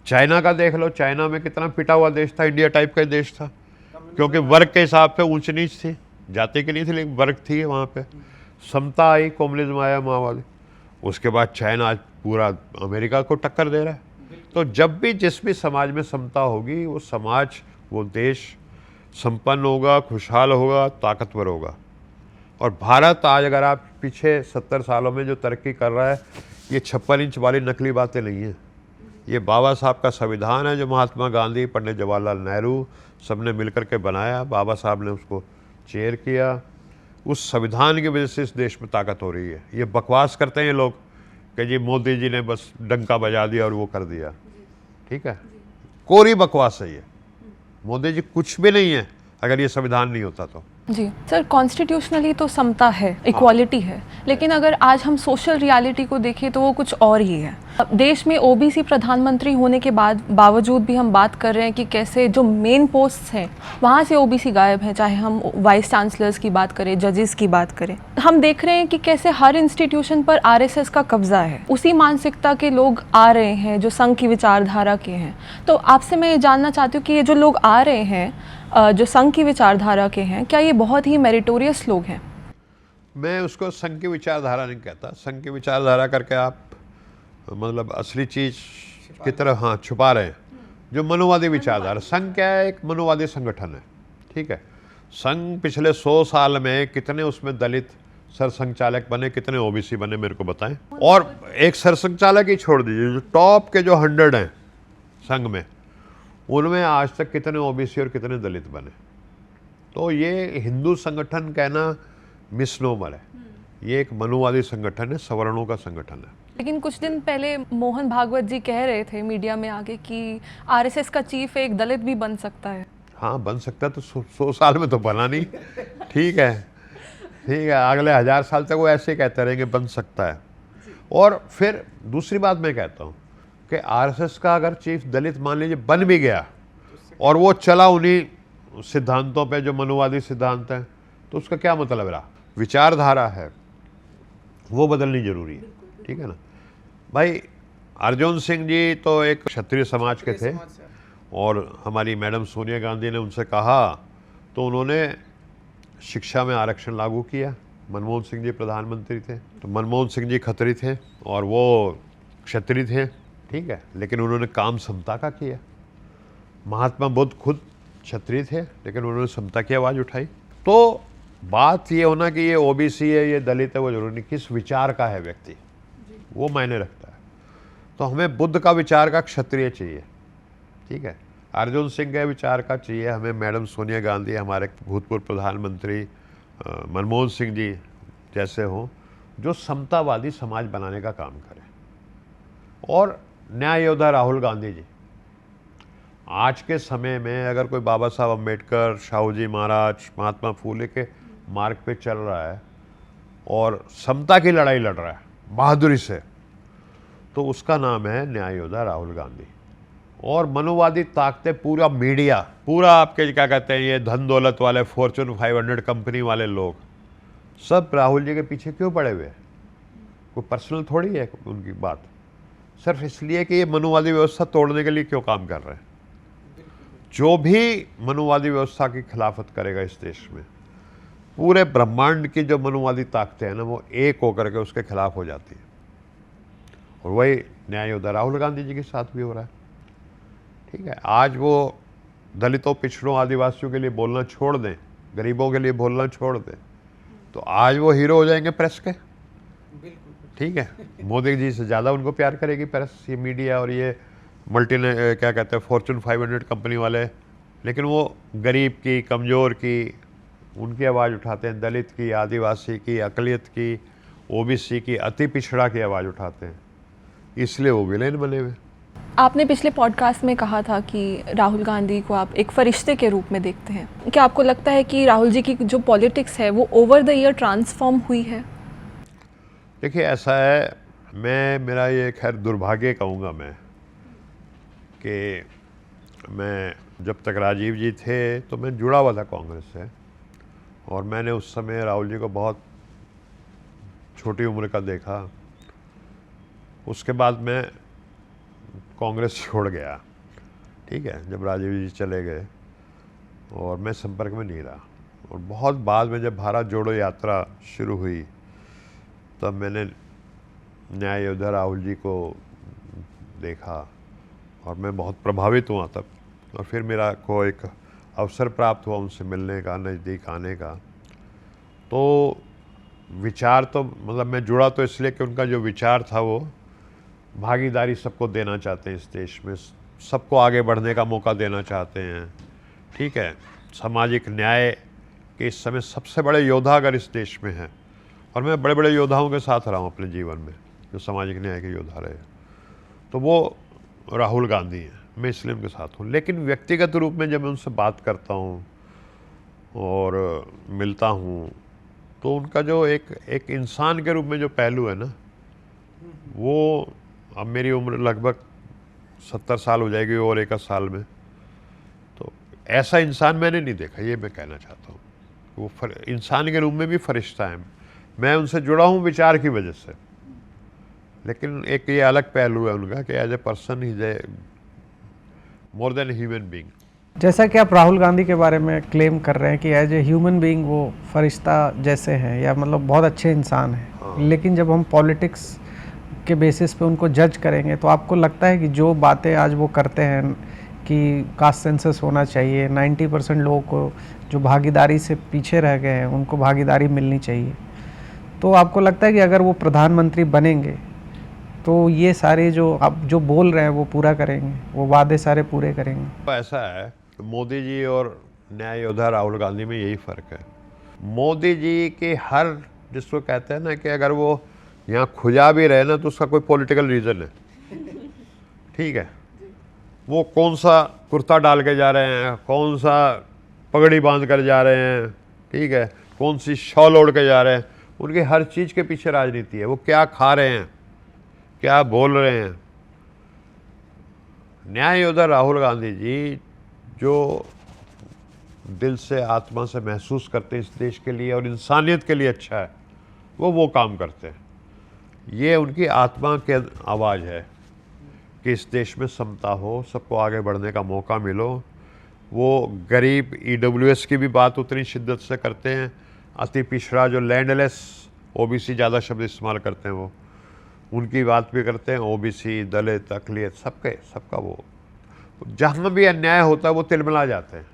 चाइना का देख लो, चाइना में कितना पिटा हुआ देश था, इंडिया टाइप का देश था, क्योंकि वर्ग के हिसाब से ऊंच नीच थी, जाति की नहीं थी लेकिन वर्ग थी वहाँ पे। समता आई, कम्युनिज्म आया, माओवादी। उसके बाद चाइना आज पूरा अमेरिका को टक्कर दे रहा है। तो जब भी जिस भी समाज में समता होगी, वो समाज, वो देश संपन्न होगा, खुशहाल होगा, ताकतवर होगा। और भारत आज अगर आप पीछे 70 सालों में जो तरक्की कर रहा है, ये 56 इंच वाली नकली बातें नहीं हैं। ये बाबा साहब का संविधान है जो महात्मा गांधी, पंडित जवाहरलाल नेहरू सब ने मिलकर के बनाया। बाबा साहब ने उसको चेयर किया। उस संविधान की वजह से इस देश में ताकत हो रही है। ये बकवास करते हैं ये लोग कि जी मोदी जी ने बस डंका बजा दिया और वो कर दिया, ठीक है। कोरी बकवास है ये। मोदी जी कुछ भी नहीं है अगर ये संविधान नहीं होता तो। जी सर, कॉन्स्टिट्यूशनली तो समता है, इक्वालिटी है, लेकिन अगर आज हम सोशल रियलिटी को देखें तो वो कुछ और ही है। देश में ओबीसी प्रधानमंत्री होने के बावजूद भी हम बात कर रहे हैं कि कैसे जो मेन पोस्ट हैं वहाँ से ओबीसी गायब हैं, चाहे हम वाइस चांसलर्स की बात करें, जजेस की बात करें। हम देख रहे हैं कि कैसे हर इंस्टीट्यूशन पर आरएसएस का कब्जा है। उसी मानसिकता के लोग आ रहे हैं जो संघ की विचारधारा के हैं। तो आपसे मैं ये जानना चाहती हूँ कि ये जो लोग आ रहे हैं जो संघ की विचारधारा के हैं, क्या ये बहुत ही मेरिटोरियस लोग हैं? मैं उसको संघ की विचारधारा नहीं कहता। संघ की विचारधारा करके आप मतलब असली चीज़ की तरफ हाँ छुपा रहे हैं। जो मनुवादी विचारधारा, संघ क्या है? एक मनुवादी संगठन है, ठीक है। संघ पिछले 100 साल में कितने उसमें दलित सरसंघचालक बने, कितने ओबीसी बने, मेरे को बताएं। और एक सरसंघचालक ही छोड़ दीजिए, जो टॉप के जो 100 हैं संघ में, उनमें आज तक कितने ओबीसी और कितने दलित बने। तो ये हिंदू संगठन कहना मिसनोमर है। ये एक मनुवादी संगठन है, सवर्णों का संगठन है। लेकिन कुछ दिन पहले मोहन भागवत जी कह रहे थे मीडिया में आके कि आरएसएस का चीफ एक दलित भी बन सकता है। हाँ बन सकता है, तो 100 साल में तो बना नहीं, ठीक है, ठीक है। अगले 1000 साल तक वो ऐसे कहते रहेंगे बन सकता है। और फिर दूसरी बात मैं कहता हूँ कि आरएसएस का अगर चीफ दलित मान लीजिए बन भी गया और वो चला उन्हीं सिद्धांतों पे जो मनुवादी सिद्धांत हैं, तो उसका क्या मतलब रहा? विचारधारा है वो बदलनी जरूरी है, ठीक है ना भाई। अर्जुन सिंह जी तो एक क्षत्रिय समाज के थे और हमारी मैडम सोनिया गांधी ने उनसे कहा तो उन्होंने शिक्षा में आरक्षण लागू किया। मनमोहन सिंह जी प्रधानमंत्री थे, तो मनमोहन सिंह जी खत्री थे और वो क्षत्रिय थे, ठीक है, लेकिन उन्होंने काम समता का किया। महात्मा बुद्ध खुद क्षत्रिय थे लेकिन उन्होंने समता की आवाज़ उठाई। तो बात ये होना कि ये ओबीसी है, ये दलित है, वो जरूरी नहीं, किस विचार का है व्यक्ति, वो मायने रखता है। तो हमें बुद्ध का विचार का क्षत्रिय चाहिए, ठीक है। अर्जुन सिंह के विचार का चाहिए हमें मैडम सोनिया गांधी, हमारे भूतपूर्व प्रधानमंत्री मनमोहन सिंह जी जैसे हों, जो समतावादी समाज बनाने का काम करें। और न्याय योद्धा राहुल गांधी जी, आज के समय में अगर कोई बाबा साहब अम्बेडकर, शाहू जी महाराज, महात्मा फूले के मार्ग पे चल रहा है और समता की लड़ाई लड़ रहा है बहादुरी से, तो उसका नाम है न्याय योद्धा राहुल गांधी। और मनुवादी ताकतें, पूरा मीडिया, पूरा आपके क्या कहते हैं ये धन दौलत वाले फॉर्चून 500 कंपनी वाले लोग, सब राहुल जी के पीछे क्यों पड़े हुए हैं? कोई पर्सनल थोड़ी है उनकी बात, सिर्फ इसलिए कि ये मनुवादी व्यवस्था तोड़ने के लिए क्यों काम कर रहे हैं। जो भी मनुवादी व्यवस्था की खिलाफत करेगा इस देश में, पूरे ब्रह्मांड की जो मनुवादी ताकतें हैं ना, वो एक होकर के उसके खिलाफ हो जाती है। और वही न्याय योद्धा राहुल गांधी जी के साथ भी हो रहा है। ठीक है, आज वो दलितों, पिछड़ों, आदिवासियों के लिए बोलना छोड़ दें, गरीबों के लिए बोलना छोड़ दें, तो आज वो हीरो हो जाएंगे प्रेस के। ठीक है, मोदी जी से ज़्यादा उनको प्यार करेगी प्रेस, ये मीडिया और ये क्या कहते हैं, फॉर्चून 500 कंपनी वाले। लेकिन वो गरीब की, कमज़ोर की, उनकी आवाज़ उठाते हैं, दलित की, आदिवासी की, अक़लियत की, ओबीसी की, अति पिछड़ा की आवाज़ उठाते हैं, इसलिए वो विलेन बने हुए। आपने पिछले पॉडकास्ट में कहा था कि राहुल गांधी को आप एक फरिश्ते के रूप में देखते हैं। क्या आपको लगता है कि राहुल जी की जो पॉलिटिक्स है वो ओवर द ईयर ट्रांसफॉर्म हुई है? देखिए, ऐसा है, मेरा ये खैर दुर्भाग्य कहूँगा मैं, कि मैं जब तक राजीव जी थे तो मैं जुड़ा हुआ था कांग्रेस से, और मैंने उस समय राहुल जी को बहुत छोटी उम्र का देखा। उसके बाद मैं कांग्रेस छोड़ गया। ठीक है, जब राजीव जी चले गए और मैं संपर्क में नहीं रहा, और बहुत बाद में जब भारत जोड़ो यात्रा शुरू हुई तब मैंने न्याय योद्धा राहुल जी को देखा और मैं बहुत प्रभावित हुआ तब। और फिर मेरा को एक अवसर प्राप्त हुआ उनसे मिलने का, नज़दीक आने का। तो विचार तो मतलब मैं जुड़ा तो इसलिए कि उनका जो विचार था वो भागीदारी सबको देना चाहते हैं, इस देश में सबको आगे बढ़ने का मौका देना चाहते हैं। ठीक है, सामाजिक न्याय के इस समय सबसे बड़े योद्धा अगर इस देश में हैं, और मैं बड़े बड़े योद्धाओं के साथ रहा हूँ अपने जीवन में जो सामाजिक न्याय के योद्धा रहे, तो वो राहुल गांधी हैं, मैं इसलिए उनके साथ हूँ। लेकिन व्यक्तिगत रूप में जब मैं उनसे बात करता हूँ और मिलता हूँ, तो उनका जो एक इंसान के रूप में जो पहलू है ना, वो अब मेरी उम्र लगभग 70 साल हो जाएगी और एक साल में, तो ऐसा इंसान मैंने नहीं देखा, ये मैं कहना चाहता हूँ। वो इंसान के रूप में भी फरिश्ता है। मैं उनसे जुड़ा हूँ विचार की वजह से, लेकिन एक ये अलग पहलू है उनका कि as a person he is more than human being. जैसा कि आप राहुल गांधी के बारे में क्लेम कर रहे हैं कि एज ए ह्यूमन बीइंग वो फरिश्ता जैसे हैं, या मतलब बहुत अच्छे इंसान हैं, लेकिन जब हम पॉलिटिक्स के बेसिस पे उनको जज करेंगे तो आपको लगता है कि जो बातें आज वो करते हैं कि कास्ट सेंसस होना चाहिए, 90% लोगों को जो भागीदारी से पीछे रह गए हैं उनको भागीदारी मिलनी चाहिए, तो आपको लगता है कि अगर वो प्रधानमंत्री बनेंगे तो ये सारे जो आप जो बोल रहे हैं वो पूरा करेंगे, वो वादे सारे पूरे करेंगे? तो ऐसा है, मोदी जी और न्याय योद्धा राहुल गांधी में यही फ़र्क है। मोदी जी के हर, जिसको कहते हैं ना कि अगर वो यहाँ खुजा भी रहे ना तो उसका कोई पॉलिटिकल रीज़न है। ठीक है, वो कौन सा कुर्ता डाल के जा रहे हैं, कौन सा पगड़ी बांध कर जा रहे हैं, ठीक है, कौन सी शॉल ओढ़ के जा रहे हैं, उनकी हर चीज़ के पीछे राजनीति है। वो क्या खा रहे हैं, क्या बोल रहे हैं। न्याय योद्धा राहुल गांधी जी जो दिल से, आत्मा से महसूस करते हैं इस देश के लिए और इंसानियत के लिए अच्छा है, वो काम करते हैं। ये उनकी आत्मा की आवाज़ है कि इस देश में समता हो, सबको आगे बढ़ने का मौका मिलो। वो गरीब EWS की भी बात उतनी शिद्दत से करते हैं, अति पिछड़ा जो लैंडलेस OBC ज़्यादा शब्द इस्तेमाल करते हैं वो उनकी बात भी करते हैं। OBC, दलित, अक़लियत, सबका वो जहाँ भी अन्याय होता है वो तिलमिला जाते हैं,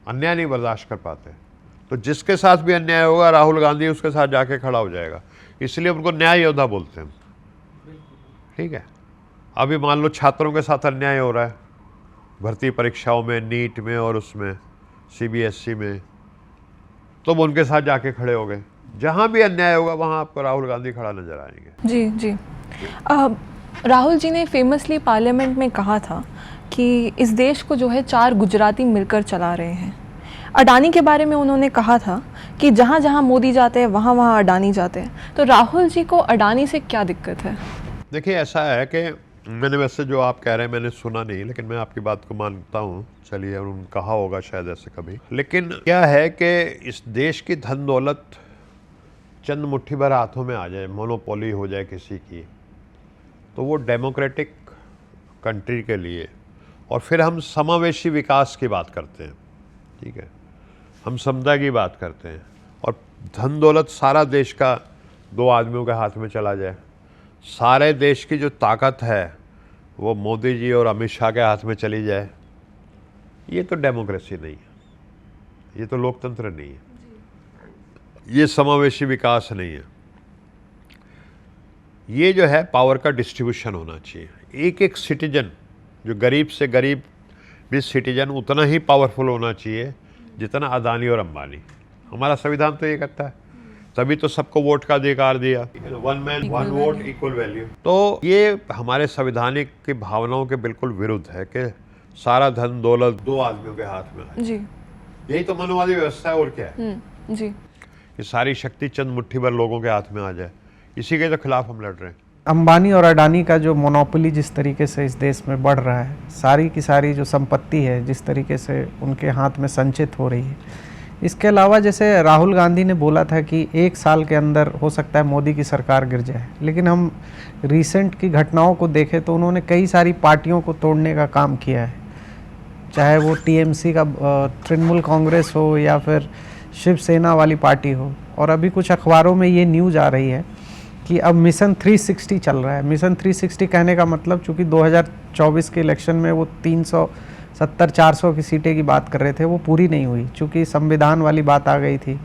अन्याय नहीं बर्दाश्त कर पाते। तो जिसके साथ भी अन्याय होगा राहुल गांधी उसके साथ जाके खड़ा हो जाएगा, इसलिए उनको न्याय योद्धा बोलते हैं। ठीक है, अभी मान लो छात्रों के साथ अन्याय हो रहा है भर्ती परीक्षाओं में, नीट में और उसमें CBSE में, तो वो उनके साथ जाके खड़े हो गए। जहाँ भी अन्याय होगा वहाँ आपको राहुल गांधी खड़ा नजर आएंगे। जी जी। राहुल जी ने फेमसली पार्लियामेंट में कहा था कि इस देश को जो है 4 गुजराती मिलकर चला रहे हैं। अडानी के बारे में उन्होंने कहा था कि जहाँ जहाँ मोदी जाते हैं वहाँ वहाँ अडानी जाते हैं। तो राहुल जी को अडानी से क्या दिक्कत है? देखिए, ऐसा है कि मैंने वैसे जो आप कह रहे हैं मैंने सुना नहीं, लेकिन मैं आपकी बात को मानता हूँ। चलिए, उन्होंने कहा होगा शायद ऐसे कभी। लेकिन क्या है कि इस देश की धन दौलत चंद मुट्ठी भर हाथों में आ जाए, मोनोपोली हो जाए किसी की, तो वो डेमोक्रेटिक कंट्री के लिए और फिर हम समावेशी विकास की बात करते हैं, ठीक है, हम समता की बात करते हैं, और धन दौलत सारा देश का 2 आदमियों के हाथ में चला जाए, सारे देश की जो ताकत है वो मोदी जी और अमित शाह के हाथ में चली जाए, ये तो डेमोक्रेसी नहीं है, ये तो लोकतंत्र नहीं है, ये समावेशी विकास नहीं है। ये जो है पावर का डिस्ट्रीब्यूशन होना चाहिए। एक एक सिटीजन, जो गरीब से गरीब भी सिटीजन, उतना ही पावरफुल होना चाहिए जितना अदानी और अंबानी। हमारा संविधान तो ये कहता है, तभी तो सबको वोट का अधिकार दिया, 1 मैन 1 वोट इक्वल वैल्यू। तो ये हमारे संवैधानिक की भावनाओं के बिल्कुल विरुद्ध है कि सारा धन दौलत 2 आदमियों के हाथ में है। जी यही तो मनुवादी व्यवस्था है, और क्या है जी। कि सारी शक्ति चंद मुट्ठी भर लोगों के हाथ में आ जाए, इसी के तो खिलाफ हम लड़ रहे हैं। अंबानी और अडानी का जो मोनोपोली जिस तरीके से इस देश में बढ़ रहा है, सारी की सारी जो संपत्ति है जिस तरीके से उनके हाथ में संचित हो रही है, इसके अलावा जैसे राहुल गांधी ने बोला था कि 1 साल के अंदर हो सकता है मोदी की सरकार गिर जाए, लेकिन हम रिसेंट की घटनाओं को देखें तो उन्होंने कई सारी पार्टियों को तोड़ने का काम किया है, चाहे वो टीएमसी का तृणमूल कांग्रेस हो या फिर शिवसेना वाली पार्टी हो। और अभी कुछ अखबारों में ये न्यूज़ आ रही है कि अब मिशन 360 चल रहा है। मिशन 360 कहने का मतलब, चूँकि 2024 के इलेक्शन में वो 370-400 की सीटें की बात कर रहे थे, वो पूरी नहीं हुई चूँकि संविधान वाली बात आ गई थी।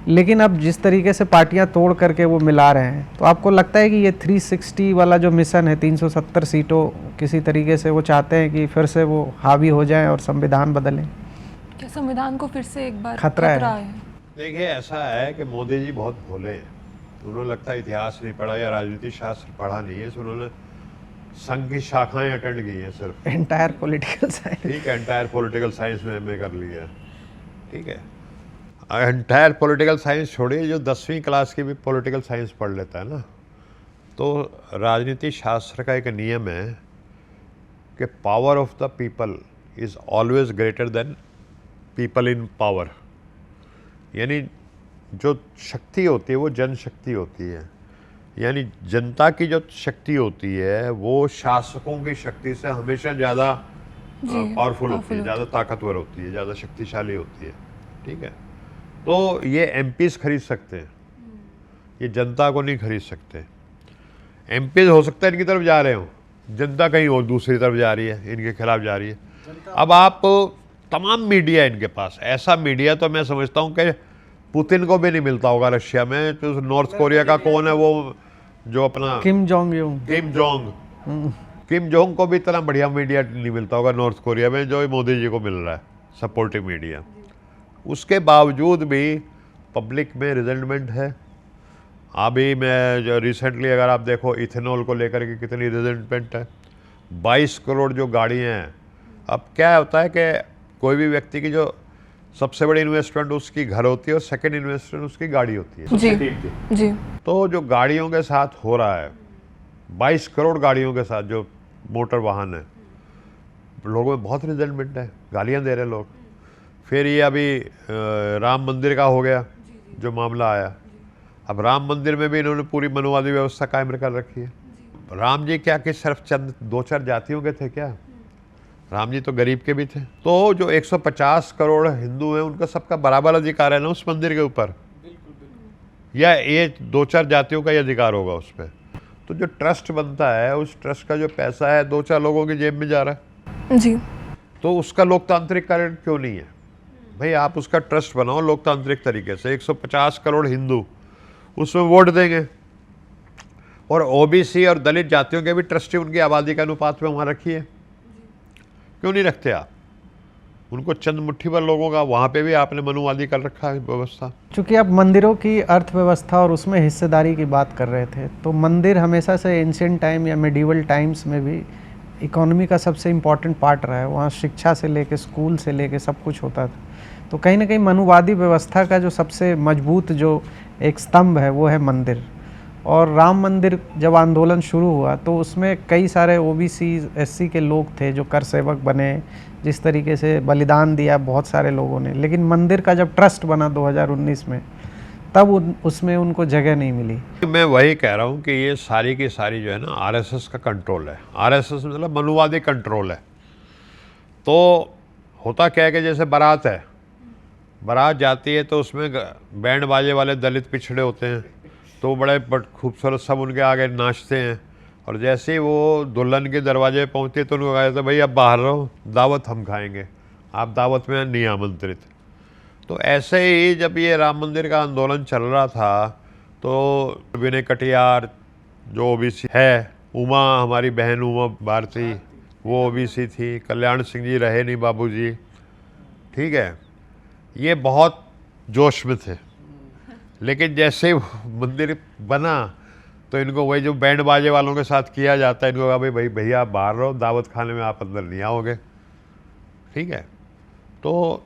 लेकिन अब जिस तरीके से पार्टियां तोड़ करके वो मिला रहे हैं, तो आपको लगता है कि ये 360 वाला जो मिशन है, 370 सीटों, किसी तरीके से वो चाहते हैं कि फिर से वो हावी हो जाएं और संविधान बदलें? क्या संविधान को फिर से एक बार खतरा है? देखिए, ऐसा है कि मोदी जी बहुत भोले हैं, उन्होंने लगता है इतिहास नहीं पढ़ा या राजनीति शास्त्र पढ़ा नहीं है, उन्होंने संघ की शाखाएं अटेंड की हैं सिर्फ। एंटायर पॉलिटिकल साइंस, ठीक है, एंटायर पॉलिटिकल साइंस में एमए कर लिया, ठीक है। एंटायर पॉलिटिकल साइंस छोड़िए, जो 10वीं क्लास की भी पॉलिटिकल साइंस पढ़ लेता है ना, तो राजनीति शास्त्र का एक नियम है कि power of the people is always greater than people in power. यानी जो शक्ति होती है वो जनशक्ति होती है, यानी जनता की जो शक्ति होती है वो शासकों की शक्ति से हमेशा ज़्यादा पावरफुल होती है, ज़्यादा ताकतवर होती है, ज़्यादा शक्तिशाली होती है, ठीक है। तो ये एमपीज खरीद सकते हैं, ये जनता को नहीं खरीद सकते। एमपीज हो सकता है इनकी तरफ जा रहे हो, जनता कहीं और दूसरी तरफ जा रही है, इनके खिलाफ जा रही है। अब आप तमाम मीडिया इनके पास, ऐसा मीडिया तो मैं समझता हूँ कि पुतिन को भी नहीं मिलता होगा रशिया में। तो नॉर्थ कोरिया का कौन है वो, जो अपना किम जोंग को भी इतना बढ़िया मीडिया नहीं मिलता होगा नॉर्थ कोरिया में जो मोदी जी को मिल रहा है, सपोर्टिव मीडिया। उसके बावजूद भी पब्लिक में रिजेंटमेंट है। अभी मैं जो रिसेंटली अगर आप देखो इथेनॉल को लेकर के कितनी रिजेंटमेंट है, 22 करोड़ जो गाड़ियाँ हैं। अब क्या होता है कि कोई भी व्यक्ति की जो सबसे बड़ी इन्वेस्टमेंट उसकी घर होती है और सेकंड इन्वेस्टमेंट उसकी गाड़ी होती है जी। तो जो गाड़ियों के साथ हो रहा है, 22 करोड़ गाड़ियों के साथ जो मोटर वाहन है, लोगों में बहुत रिजेंटमेंट है, गालियाँ दे रहे लोग। फिर ये अभी राम मंदिर का हो गया जो मामला आया, अब राम मंदिर में भी इन्होंने पूरी मनुवादी व्यवस्था कायम कर रखी है। राम जी क्या कि सिर्फ चंद 2-4 जातियों के थे क्या? राम जी तो गरीब के भी थे। तो जो 150 करोड़ हिंदू हैं उनका सबका बराबर अधिकार है ना उस मंदिर के ऊपर, या ये 2-4 जातियों का ही अधिकार होगा उस पर? तो जो ट्रस्ट बनता है, उस ट्रस्ट का जो पैसा है 2-4 लोगों की जेब में जा रहा है जी, तो उसका लोकतांत्रिकरण क्यों नहीं है? भाई आप उसका ट्रस्ट बनाओ लोकतांत्रिक तरीके से। 150 करोड़ हिंदू उसमें वोट देंगे, और ओबीसी और दलित जातियों के भी ट्रस्टी उनकी आबादी के अनुपात में वहाँ रखिए, क्यों नहीं रखते आप? उनको चंद मुट्ठी भर लोगों का वहाँ पे भी आपने मनुवादी कर रखा है व्यवस्था। चूँकि आप मंदिरों की अर्थव्यवस्था और उसमें हिस्सेदारी की बात कर रहे थे, तो मंदिर हमेशा से एंशिएंट टाइम या मेडिवल टाइम्स में भी इकोनॉमी का सबसे इम्पॉर्टेंट पार्ट रहा है। वहाँ शिक्षा से लेके स्कूल से लेके सब कुछ होता था। तो कहीं ना कहीं मनुवादी व्यवस्था का जो सबसे मजबूत जो एक स्तंभ है वो है मंदिर। और राम मंदिर जब आंदोलन शुरू हुआ तो उसमें कई सारे ओबीसी एससी के लोग थे जो कर सेवक बने, जिस तरीके से बलिदान दिया बहुत सारे लोगों ने। लेकिन मंदिर का जब ट्रस्ट बना 2019 में, तब उसमें उनको जगह नहीं मिली। मैं वही कह रहा हूँ कि ये सारी की सारी जो है ना आरएसएस का कंट्रोल है। आरएसएस मतलब मनुवादी कंट्रोल है। तो होता क्या है कि जैसे बारात है, बारात जाती है तो उसमें बैंड बाजे वाले दलित पिछड़े होते हैं, तो बड़े खूबसूरत सब उनके आगे नाचते हैं, और जैसे ही वो दुल्हन के दरवाजे पहुँचते तो उनको कहते भाई अब बाहर रहो, दावत हम खाएंगे, आप दावत में नहीं आमंत्रित। तो ऐसे ही जब ये राम मंदिर का आंदोलन चल रहा था तो विनय कटियार जो ओबीसी है, उमा हमारी बहन उमा भारती वो ओबीसी थी, कल्याण सिंह जी रहे नहीं बाबूजी, ठीक है, ये बहुत जोश में थे। लेकिन जैसे मंदिर बना तो इनको वही जो बैंड बाजे वालों के साथ किया जाता है, इनको कहा भाई भैया आप बाहर रहो, दावत खाने में आप अंदर नहीं आओगे, ठीक है। तो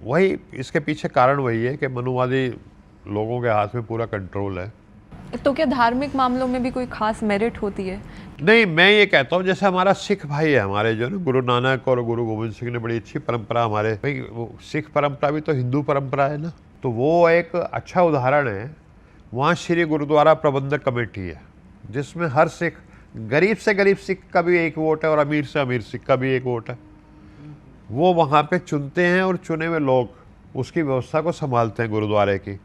वही इसके पीछे कारण वही है कि मनुवादी लोगों के हाथ में पूरा कंट्रोल है। तो क्या धार्मिक मामलों में भी कोई खास मेरिट होती है? नहीं, मैं ये कहता हूँ जैसे हमारा सिख भाई है, हमारे जो ना गुरु नानक और गुरु गोविंद सिंह ने बड़ी अच्छी परंपरा, हमारे भाई वो सिख परंपरा भी तो हिंदू परंपरा है ना, तो वो एक अच्छा उदाहरण है। वहाँ श्री गुरुद्वारा प्रबंधक कमेटी है जिसमें हर सिख, गरीब से गरीब सिख का भी एक वोट है और अमीर से अमीर सिख का भी एक वोट है। वो वहाँ पे चुनते हैं और चुने हुए लोग उसकी व्यवस्था को संभालते हैं गुरुद्वारे की,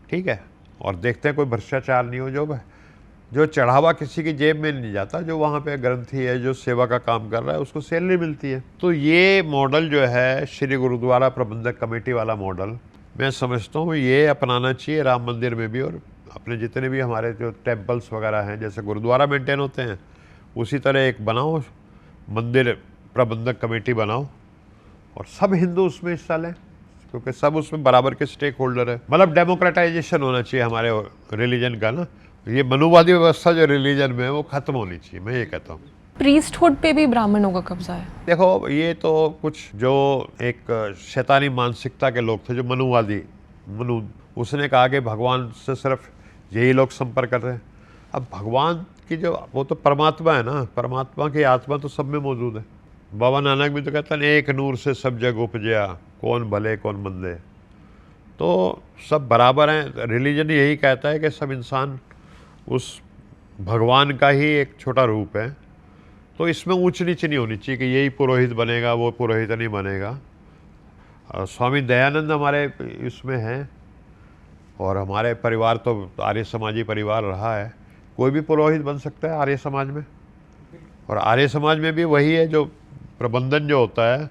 ठीक है, और देखते हैं कोई भ्रष्टाचार नहीं हो, जो चढ़ावा किसी की जेब में नहीं जाता, जो वहाँ पे ग्रंथी है जो सेवा का काम कर रहा है उसको सैलरी मिलती है। तो ये मॉडल जो है श्री गुरुद्वारा प्रबंधक कमेटी वाला मॉडल, मैं समझता हूँ ये अपनाना चाहिए राम मंदिर में भी, और अपने जितने भी हमारे जो टेम्पल्स वगैरह हैं, जैसे गुरुद्वारा मेंटेन होते हैं उसी तरह एक बनाओ मंदिर प्रबंधक कमेटी बनाओ, और सब हिंदू उसमें हिस्सा लें, क्योंकि सब उसमें बराबर के स्टेक होल्डर है। मतलब डेमोक्रेटाइजेशन होना चाहिए हमारे रिलीजन का ना, ये मनुवादी व्यवस्था जो रिलीजन में है वो खत्म होनी चाहिए, मैं ये कहता हूँ। प्रीस्टहुड पे भी ब्राह्मणों का कब्जा है? देखो ये तो कुछ जो एक शैतानी मानसिकता के लोग थे, जो मनु उसने कहा कि भगवान से सिर्फ यही लोग संपर्क कर रहे हैं। अब भगवान की जो वो तो परमात्मा है ना, परमात्मा की आत्मा तो सब में मौजूद है। बाबा नानक भी तो कहता है एक नूर से सब जग उपजया, कौन भले कौन मंदे, तो सब बराबर हैं। रिलीजन यही कहता है कि सब इंसान उस भगवान का ही एक छोटा रूप है, तो इसमें ऊंच नीच नहीं होनी चाहिए कि यही पुरोहित बनेगा वो पुरोहित नहीं बनेगा। स्वामी दयानंद हमारे इसमें हैं, और हमारे परिवार तो आर्य समाजी परिवार रहा है, कोई भी पुरोहित बन सकता है आर्य समाज में, और आर्य समाज में भी वही है, जो प्रबंधन जो होता है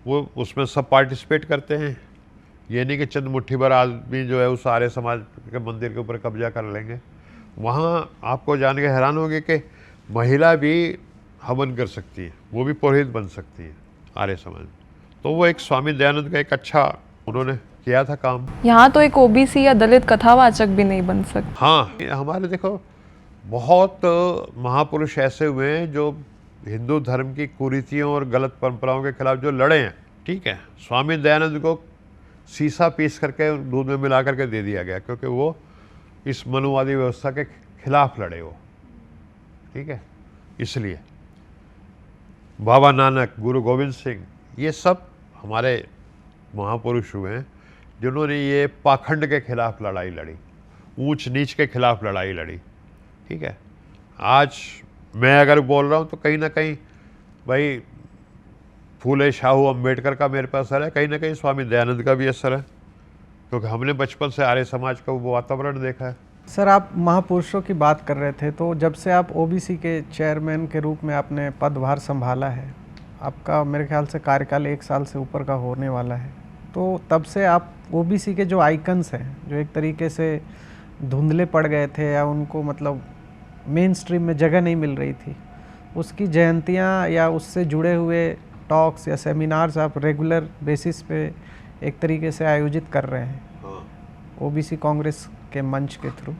वो उसमें सब पार्टिसिपेट करते हैं। ये नहीं कि चंद मुट्ठी भर आदमी जो है उस आर्य समाज के मंदिर के ऊपर कब्जा कर लेंगे। वहाँ आपको जान के हैरान होंगे कि महिला भी हवन कर सकती है, वो भी पुरोहित बन सकती है आर्य समाज में। तो वो एक स्वामी दयानंद का एक अच्छा उन्होंने किया था काम। यहाँ तो एक ओबीसी या दलित कथावाचक भी नहीं बन सकते। हाँ, हमारे देखो बहुत महापुरुष ऐसे हुए हैं जो हिंदू धर्म की कुरीतियों और गलत परंपराओं के खिलाफ जो लड़े हैं, ठीक है। स्वामी दयानंद को सीसा पीस करके दूध में मिला करके दे दिया गया, क्योंकि वो इस मनुवादी व्यवस्था के खिलाफ लड़े वो, ठीक है। इसलिए बाबा नानक, गुरु गोविंद सिंह, ये सब हमारे महापुरुष हुए हैं जिन्होंने ये पाखंड के खिलाफ लड़ाई लड़ी, ऊंच नीच के खिलाफ लड़ाई लड़ी, ठीक है। आज मैं अगर बोल रहा हूँ तो कहीं ना कहीं भाई फूले शाहू अम्बेडकर का मेरे पर असर है, कहीं ना कहीं स्वामी दयानंद का भी असर है, क्योंकि हमने बचपन से आर्य समाज का वो वातावरण देखा है। सर, आप महापुरुषों की बात कर रहे थे, तो जब से आप ओबीसी के चेयरमैन के रूप में आपने पदभार संभाला है, आपका मेरे ख्याल से कार्यकाल 1 साल से ऊपर का होने वाला है, तो तब से आप ओबीसी के जो आइकन्स हैं, जो एक तरीके से धुंधले पड़ गए थे या उनको मतलब मेन स्ट्रीम में जगह नहीं मिल रही थी, उसकी जयंतियाँ या उससे जुड़े हुए टॉक्स या सेमिनार्स आप रेगुलर बेसिस पे एक तरीके से आयोजित कर रहे हैं ओबीसी कांग्रेस के मंच के थ्रू।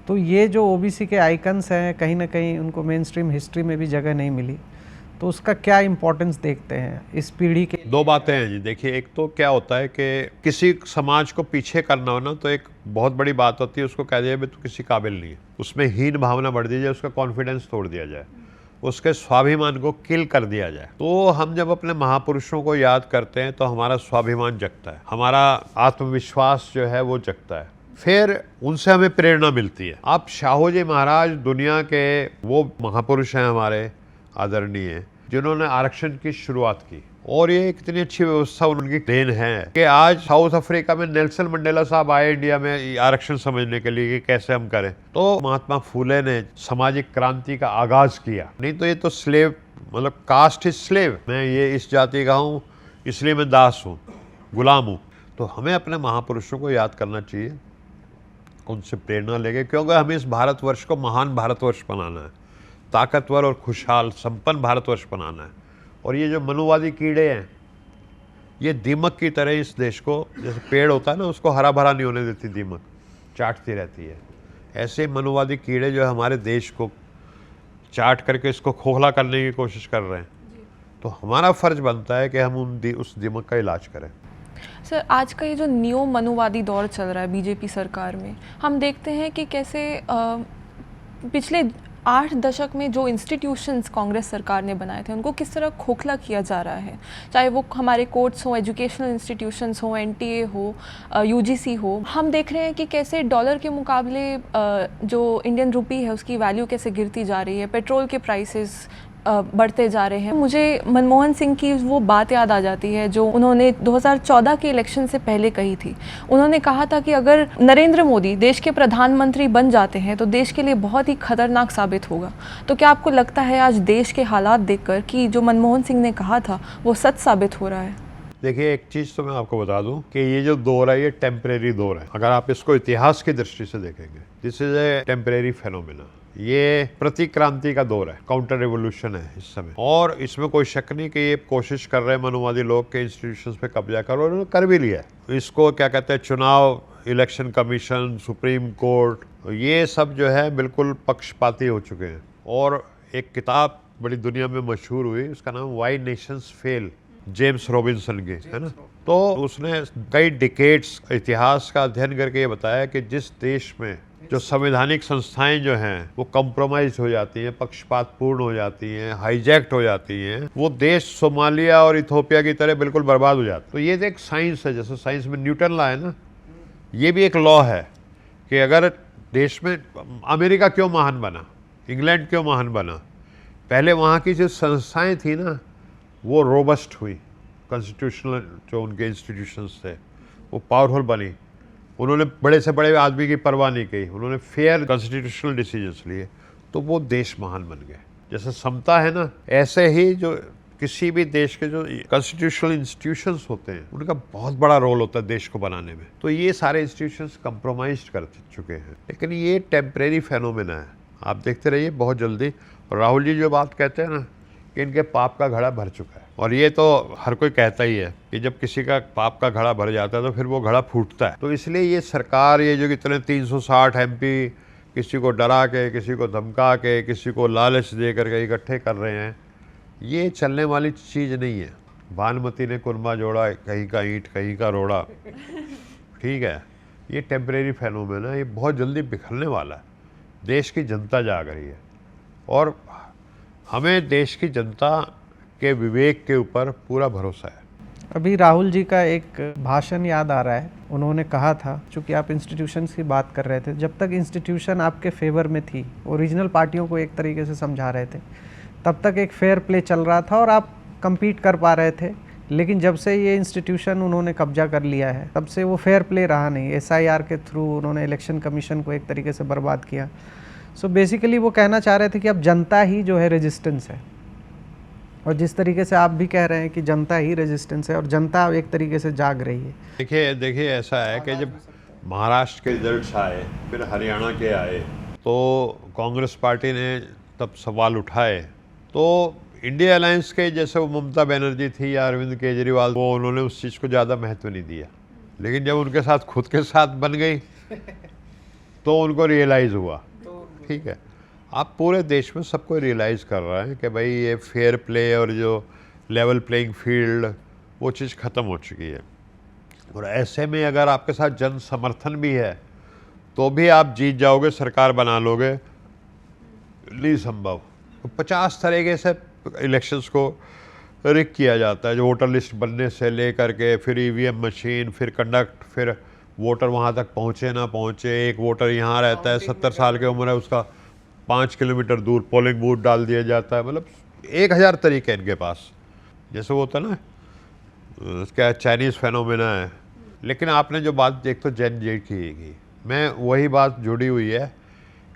तो ये जो ओबीसी के आइकन्स हैं, कहीं ना कहीं उनको मेन स्ट्रीम हिस्ट्री में भी जगह नहीं मिली, तो उसका क्या इम्पोर्टेंस देखते हैं इस पीढ़ी के? दो बातें हैं जी। देखिए, एक तो क्या होता है कि किसी समाज को पीछे करना हो ना, तो एक बहुत बड़ी बात होती है, उसको कह दिया भाई तू किसी काबिल नहीं है, उसमें हीन भावना बढ़ दी जाए, उसका कॉन्फिडेंस तोड़ दिया जाए, उसके स्वाभिमान को किल कर दिया जाए। तो हम जब अपने महापुरुषों को याद करते हैं तो हमारा स्वाभिमान जगता है, हमारा आत्मविश्वास जो है वो जगता है, फिर उनसे हमें प्रेरणा मिलती है। आप शाहू जी महाराज दुनिया के वो महापुरुष हैं हमारे आदरणीय, जिन्होंने आरक्षण की शुरुआत की। और ये कितनी अच्छी व्यवस्था उनकी देन है कि आज साउथ अफ्रीका में नेल्सन मंडेला साहब आए इंडिया में आरक्षण समझने के लिए कि कैसे हम करें। तो महात्मा फूले ने सामाजिक क्रांति का आगाज किया। नहीं तो ये तो स्लेव, मतलब कास्ट इज स्लेव, मैं ये इस जाति का हूँ इसलिए मैं दास हूँ, गुलाम हूँ। तो हमें अपने महापुरुषों को याद करना चाहिए, उनसे प्रेरणा लेंगे, क्योंकि हमें इस भारतवर्ष को महान भारतवर्ष बनाना है, ताकतवर और खुशहाल संपन्न भारतवर्ष बनाना है। और ये जो मनुवादी कीड़े हैं, ये दीमक की तरह इस देश को, जैसे पेड़ होता है ना उसको हरा भरा नहीं होने देती दीमक, चाटती रहती है, ऐसे मनुवादी कीड़े जो हमारे देश को चाट करके इसको खोखला करने की कोशिश कर रहे हैं। तो हमारा फर्ज बनता है कि हम उस दीमक का इलाज करें। सर, आज का ये जो नियो मनुवादी दौर चल रहा है बीजेपी सरकार में, हम देखते हैं कि कैसे पिछले 8 दशक में जो इंस्टीट्यूशंस कांग्रेस सरकार ने बनाए थे उनको किस तरह खोखला किया जा रहा है, चाहे वो हमारे कोर्ट्स हो, एजुकेशनल इंस्टीट्यूशंस हो, एनटीए हो, यूजीसी हो। हम देख रहे हैं कि कैसे डॉलर के मुकाबले जो इंडियन रुपी है उसकी वैल्यू कैसे गिरती जा रही है, पेट्रोल के प्राइसेस बढ़ते जा रहे हैं। मुझे मनमोहन सिंह की वो बात याद आ जाती है जो उन्होंने 2014 के इलेक्शन से पहले कही थी। उन्होंने कहा था कि अगर नरेंद्र मोदी देश के प्रधानमंत्री बन जाते हैं तो देश के लिए बहुत ही खतरनाक साबित होगा। तो क्या आपको लगता है आज देश के हालात देखकर कि जो मनमोहन सिंह ने कहा था वो सच साबित हो रहा है? देखिए, एक चीज़ तो मैं आपको बता दूं कि ये जो दौर है ये टेम्परेरी दौर है। अगर आप इसको इतिहास की दृष्टि से देखेंगे, this is a temporary phenomena. ये प्रतिक्रांति का दौर है, काउंटर रिवोल्यूशन है इस समय। और इसमें कोई शक नहीं कि ये कोशिश कर रहे हैं मनुवादी लोग के इंस्टीट्यूशंस पे कब्जा करो, और उन्होंने कर भी लिया है। इसको क्या कहते हैं, चुनाव, इलेक्शन कमीशन, सुप्रीम कोर्ट, ये सब जो है बिल्कुल पक्षपाती हो चुके हैं। और एक किताब बड़ी दुनिया में मशहूर हुई, उसका नाम why Nations fail, James Robinson की, है ना। तो उसने कई डिकेड्स इतिहास का अध्ययन करके ये बताया कि जिस देश में जो संवैधानिक संस्थाएं जो हैं वो कॉम्प्रोमाइज हो जाती हैं, पक्षपातपूर्ण हो जाती हैं, हाईजैक्ट हो जाती हैं, वो देश सोमालिया और इथोपिया की तरह बिल्कुल बर्बाद हो जाता है। तो ये एक साइंस है, जैसे साइंस में न्यूटन लॉ है ना, ये भी एक लॉ है कि अगर देश में, अमेरिका क्यों महान बना, इंग्लैंड क्यों महान बना, पहले वहाँ की जो संस्थाएं थी ना वो रोबस्ट हुई, कॉन्स्टिट्यूशनल जो उनके इंस्टीट्यूशंस थे वो पावरफुल बनी, उन्होंने बड़े से बड़े आदमी की परवाह नहीं की, उन्होंने फेयर कॉन्स्टिट्यूशनल डिसीजंस लिए, तो वो देश महान बन गए। जैसे समता है ना, ऐसे ही जो किसी भी देश के जो कॉन्स्टिट्यूशनल इंस्टीट्यूशंस होते हैं उनका बहुत बड़ा रोल होता है देश को बनाने में। तो ये सारे इंस्टीट्यूशंस कंप्रोमाइज कर चुके हैं, लेकिन ये टेम्परेरी फेनोमेना है, आप देखते रहिए बहुत जल्दी। और राहुल जी जो बात कहते हैं ना कि इनके पाप का घड़ा भर चुका है, और ये तो हर कोई कहता ही है कि जब किसी का पाप का घड़ा भर जाता है तो फिर वो घड़ा फूटता है। तो इसलिए ये सरकार, ये जो कितने 360 MP किसी को डरा के, किसी को धमका के, किसी को लालच दे करके इकट्ठे कर रहे हैं, ये चलने वाली चीज़ नहीं है। भानुमति ने कुरमा जोड़ा, कहीं का ईंट कहीं का रोड़ा, ठीक है, ये टेम्परेरी फेनोमेना है, ये बहुत जल्दी बिखरने वाला है। देश की जनता जाग रही है और हमें देश की जनता के विवेक के ऊपर पूरा भरोसा है। अभी राहुल जी का एक भाषण याद आ रहा है, उन्होंने कहा था, चूँकि आप इंस्टीट्यूशंस की बात कर रहे थे, जब तक इंस्टीट्यूशन आपके फेवर में थी, ओरिजिनल पार्टियों को एक तरीके से समझा रहे थे, तब तक एक फेयर प्ले चल रहा था और आप compete कर पा रहे थे। लेकिन जब से ये इंस्टीट्यूशन उन्होंने कब्जा कर लिया है, तब से वो फेयर प्ले रहा नहीं। SIR के थ्रू उन्होंने इलेक्शन कमीशन को एक तरीके से बर्बाद किया। सो बेसिकली वो कहना चाह रहे थे कि अब जनता ही जो है रेजिस्टेंस है, और जिस तरीके से आप भी कह रहे हैं कि जनता ही रेजिस्टेंस है और जनता एक तरीके से जाग रही है। देखिए ऐसा है कि जब महाराष्ट्र के रिजल्ट्स आए, फिर हरियाणा के आए, तो कांग्रेस पार्टी ने तब सवाल उठाए। तो इंडिया अलायंस के जैसे वो ममता बनर्जी थी या अरविंद केजरीवाल, वो उन्होंने उस चीज़ को ज़्यादा महत्व नहीं दिया। लेकिन जब उनके साथ खुद के साथ बन गई तो उनको रियलाइज़ हुआ, ठीक है। आप पूरे देश में सबको रियलाइज़ कर रहे हैं कि भाई ये फेयर प्ले और जो लेवल प्लेइंग फील्ड, वो चीज़ ख़त्म हो चुकी है। और ऐसे में अगर आपके साथ जन समर्थन भी है तो भी आप जीत जाओगे, सरकार बना लोगे, नहीं संभव। तो 50 तरीके से इलेक्शंस को रिक किया जाता है, जो वोटर लिस्ट बनने से ले करके, फिर EVM मशीन, फिर कंडक्ट, फिर वोटर वहाँ तक पहुँचे ना पहुँचे। एक वोटर यहाँ रहता है, 70 साल की उम्र है, उसका 5 किलोमीटर दूर पोलिंग बूथ डाल दिया जाता है। मतलब 1000 तरीके हैं इनके पास, जैसे वो होता ना क्या चाइनीज़ फेनोमेना है। लेकिन आपने जो बात एक तो जेन जी की, मैं वही बात जुड़ी हुई है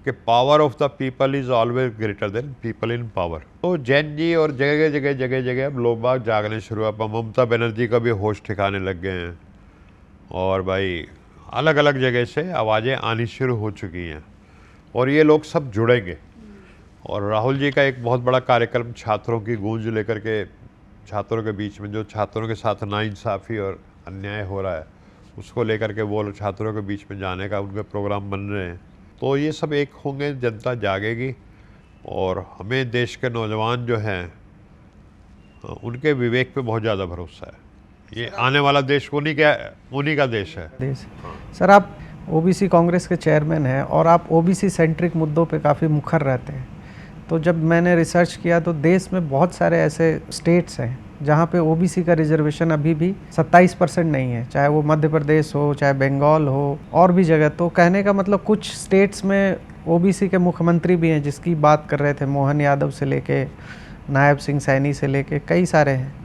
कि power of the people is always greater than people in power. तो जैन जी और जगह अब लोग बाग जागने शुरू हुआ। ममता बनर्जी का भी होश ठिकाने लग गए हैं और भाई अलग अलग जगह से आवाज़ें आनी शुरू हो चुकी हैं और ये लोग सब जुड़ेंगे। और राहुल जी का एक बहुत बड़ा कार्यक्रम छात्रों की गूंज लेकर के, छात्रों के बीच में जो छात्रों के साथ नाइंसाफ़ी और अन्याय हो रहा है उसको लेकर के वो छात्रों के बीच में जाने का उनके प्रोग्राम बन रहे हैं। तो ये सब एक होंगे, जनता जागेगी और हमें देश के नौजवान जो हैं उनके विवेक पे बहुत ज़्यादा भरोसा है। ये आने वाला देश उन्हीं का देश है। देश सर, आप ओबीसी कांग्रेस के चेयरमैन हैं और आप ओबीसी सेंट्रिक मुद्दों पे काफ़ी मुखर रहते हैं। तो जब मैंने रिसर्च किया तो देश में बहुत सारे ऐसे स्टेट्स हैं जहाँ पे ओबीसी का रिजर्वेशन अभी भी 27% नहीं है, चाहे वो मध्य प्रदेश हो, चाहे बंगाल हो और भी जगह। तो कहने का मतलब कुछ स्टेट्स में ओबीसी के मुख्यमंत्री भी हैं, जिसकी बात कर रहे थे मोहन यादव से लेके नायब सिंह सैनी से लेके कई सारे हैं।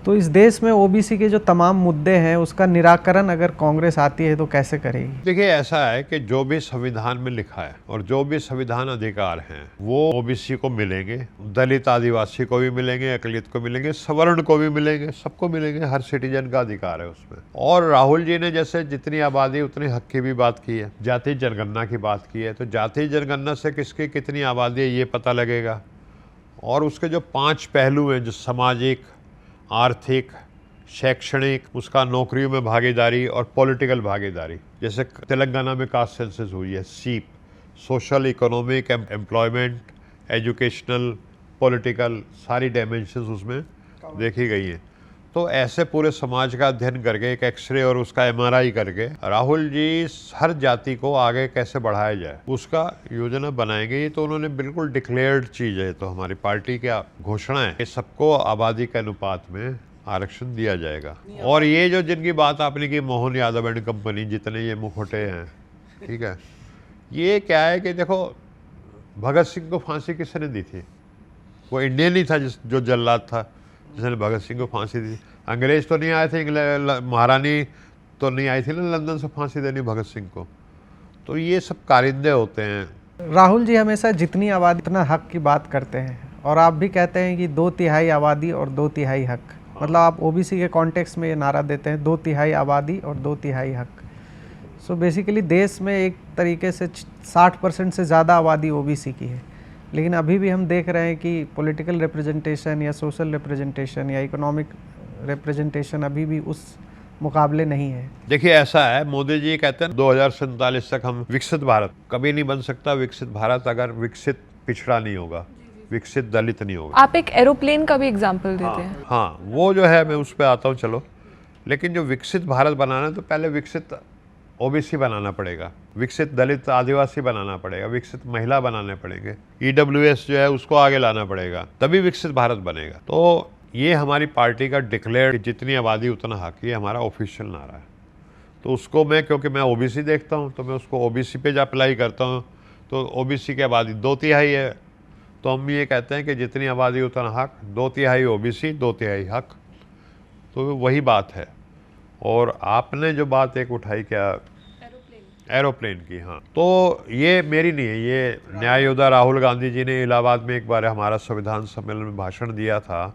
तो इस देश में ओबीसी के जो तमाम मुद्दे हैं उसका निराकरण अगर कांग्रेस आती है तो कैसे करेगी? देखिए, ऐसा है कि जो भी संविधान में लिखा है और जो भी संविधान अधिकार हैं वो ओबीसी को मिलेंगे, दलित आदिवासी को भी मिलेंगे, अकलियत को मिलेंगे, सवर्ण को भी मिलेंगे, सबको मिलेंगे। हर सिटीजन का अधिकार है उसमें। और राहुल जी ने जैसे जितनी आबादी उतने हक की भी बात की है, जातीय जनगणना की बात की है। तो जातीय जनगणना से किसकी कितनी आबादी है ये पता लगेगा। और उसके जो 5 पहलू हैं, जो सामाजिक, आर्थिक, शैक्षणिक, उसका नौकरियों में भागीदारी और पॉलिटिकल भागीदारी, जैसे तेलंगाना में कास्ट सेंसस हुई है, सीप, social, economic, employment, educational, political, सारी डायमेंशंस उसमें देखी गई हैं। तो ऐसे पूरे समाज का अध्ययन करके एक एक्सरे और उसका एमआरआई करके राहुल जी हर जाति को आगे कैसे बढ़ाया जाए उसका योजना बनाएंगे। ये तो उन्होंने बिल्कुल डिक्लेयर्ड चीज़ है, तो हमारी पार्टी की घोषणा है कि सबको आबादी के अनुपात में आरक्षण दिया जाएगा। और ये जो जिनकी बात आपने की, मोहन यादव एंड कंपनी, जितने ये मुखौटे हैं, ठीक है, ये क्या है कि देखो, भगत सिंह को फांसी किसने दी थी? वो इंडियन ही था जो जल्लाद था जिसने भगत सिंह को फांसी दी। अंग्रेज तो नहीं आए थे, महारानी तो नहीं आई थी ना लंदन से फांसी देनी भगत सिंह को। तो ये सब कारिंदे होते हैं। राहुल जी हमेशा जितनी आबादी उतना हक की बात करते हैं और आप भी कहते हैं कि 2/3 आबादी और 2/3 हक। मतलब आप ओबीसी के कॉन्टेक्स्ट में ये नारा देते हैं 2/3 आबादी और 2/3 हक। सो बेसिकली देश में एक तरीके से 60% से ज़्यादा आबादी ओबीसी की है, लेकिन अभी भी हम देख रहे हैं कि पॉलिटिकल रिप्रेजेंटेशन या सोशल रिप्रेजेंटेशन या इकोनॉमिक रिप्रेजेंटेशन अभी भी उस मुकाबले नहीं है। देखिए, ऐसा है, मोदी जी कहते हैं 2047 तक हम विकसित भारत कभी नहीं बन सकता। विकसित भारत अगर विकसित पिछड़ा नहीं होगा, विकसित दलित नहीं होगा। आप एक एरोप्लेन का भी एग्जाम्पल देते हैं। हाँ, वो जो है मैं उस पर आता हूँ, चलो। लेकिन जो विकसित भारत बनाना है तो पहले विकसित ओबीसी बनाना पड़ेगा, विकसित दलित आदिवासी बनाना पड़ेगा, विकसित महिला बनाने पड़ेंगे, ईडब्ल्यूएस जो है उसको आगे लाना पड़ेगा, तभी विकसित भारत बनेगा। तो ये हमारी पार्टी का डिक्लेयर जितनी आबादी उतना हक, ये हमारा ऑफिशियल नारा है। तो उसको मैं, क्योंकि मैं ओबीसी देखता हूँ तो मैं उसको ओबीसी पे अप्लाई करता हूँ। तो ओबीसी की आबादी 2/3 है, तो हम ये कहते हैं कि जितनी आबादी उतना हक, 2/3 ओबीसी, 2/3 हक। तो वही बात है। और आपने जो बात एक उठाई, क्या एरोप्लेन की, हाँ, तो ये मेरी नहीं है, ये न्याय योद्धा राहुल गांधी जी ने इलाहाबाद में एक बार हमारा संविधान सम्मेलन में भाषण दिया था।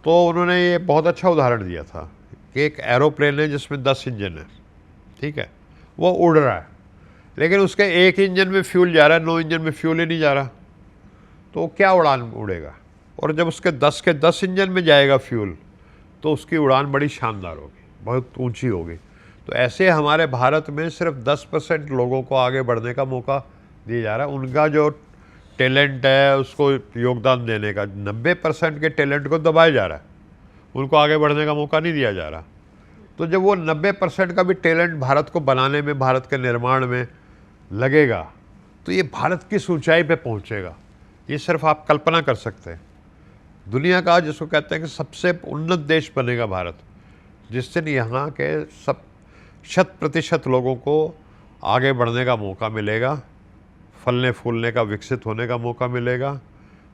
तो उन्होंने ये बहुत अच्छा उदाहरण दिया था कि एक एरोप्लेन है जिसमें 10 इंजन है, ठीक है, वो उड़ रहा है, लेकिन उसके एक इंजन में फ्यूल जा रहा है, 9 इंजन में फ्यूल ही नहीं जा रहा, तो क्या उड़ान उड़ेगा? और जब उसके 10 के 10 इंजन में जाएगा फ्यूल तो उसकी उड़ान बड़ी शानदार होगी, बहुत ऊंची होगी। तो ऐसे हमारे भारत में सिर्फ 10% लोगों को आगे बढ़ने का मौका दिया जा रहा है। उनका जो टैलेंट है उसको योगदान देने का, 90% के टैलेंट को दबाया जा रहा है, उनको आगे बढ़ने का मौका नहीं दिया जा रहा। तो जब वो 90% का भी टैलेंट भारत को बनाने में, भारत के निर्माण में लगेगा, तो ये भारत किस ऊंचाई पे पहुंचेगा, ये सिर्फ आप कल्पना कर सकते हैं। दुनिया का, जिसको कहते हैं कि सबसे उन्नत देश बनेगा भारत, जिस दिन यहाँ के 100% लोगों को आगे बढ़ने का मौका मिलेगा, फलने फूलने का, विकसित होने का मौका मिलेगा,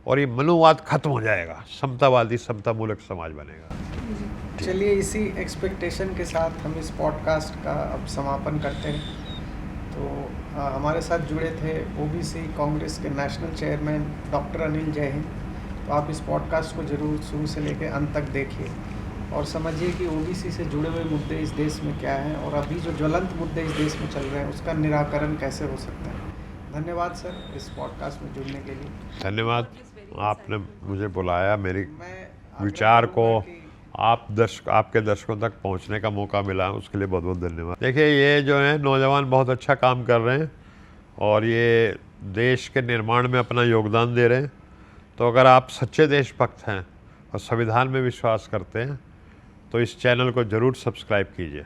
और ये मनोवाद खत्म हो जाएगा, समतावादी समतामूलक समाज बनेगा। चलिए इसी एक्सपेक्टेशन के साथ हम इस पॉडकास्ट का अब समापन करते हैं। तो हमारे साथ जुड़े थे ओबीसी कांग्रेस के national chairman doctor Anil Jain. तो आप इस पॉडकास्ट को ज़रूर शुरू से लेकर अंत तक देखिए और समझिए कि ओबीसी से जुड़े हुए मुद्दे इस देश में क्या हैं और अभी जो ज्वलंत मुद्दे इस देश में चल रहे हैं उसका निराकरण कैसे हो सकता है। धन्यवाद सर इस पॉडकास्ट में जुड़ने के लिए। धन्यवाद, आपने मुझे बुलाया, मेरी मैं विचार को करूँगा कि आपके दर्शकों तक पहुंचने का मौका मिला, उसके लिए बहुत बहुत धन्यवाद। देखिए, ये जो है नौजवान बहुत अच्छा काम कर रहे हैं और ये देश के निर्माण में अपना योगदान दे रहे हैं। तो अगर आप सच्चे देशभक्त हैं और संविधान में विश्वास करते हैं तो इस चैनल को ज़रूर सब्सक्राइब कीजिए।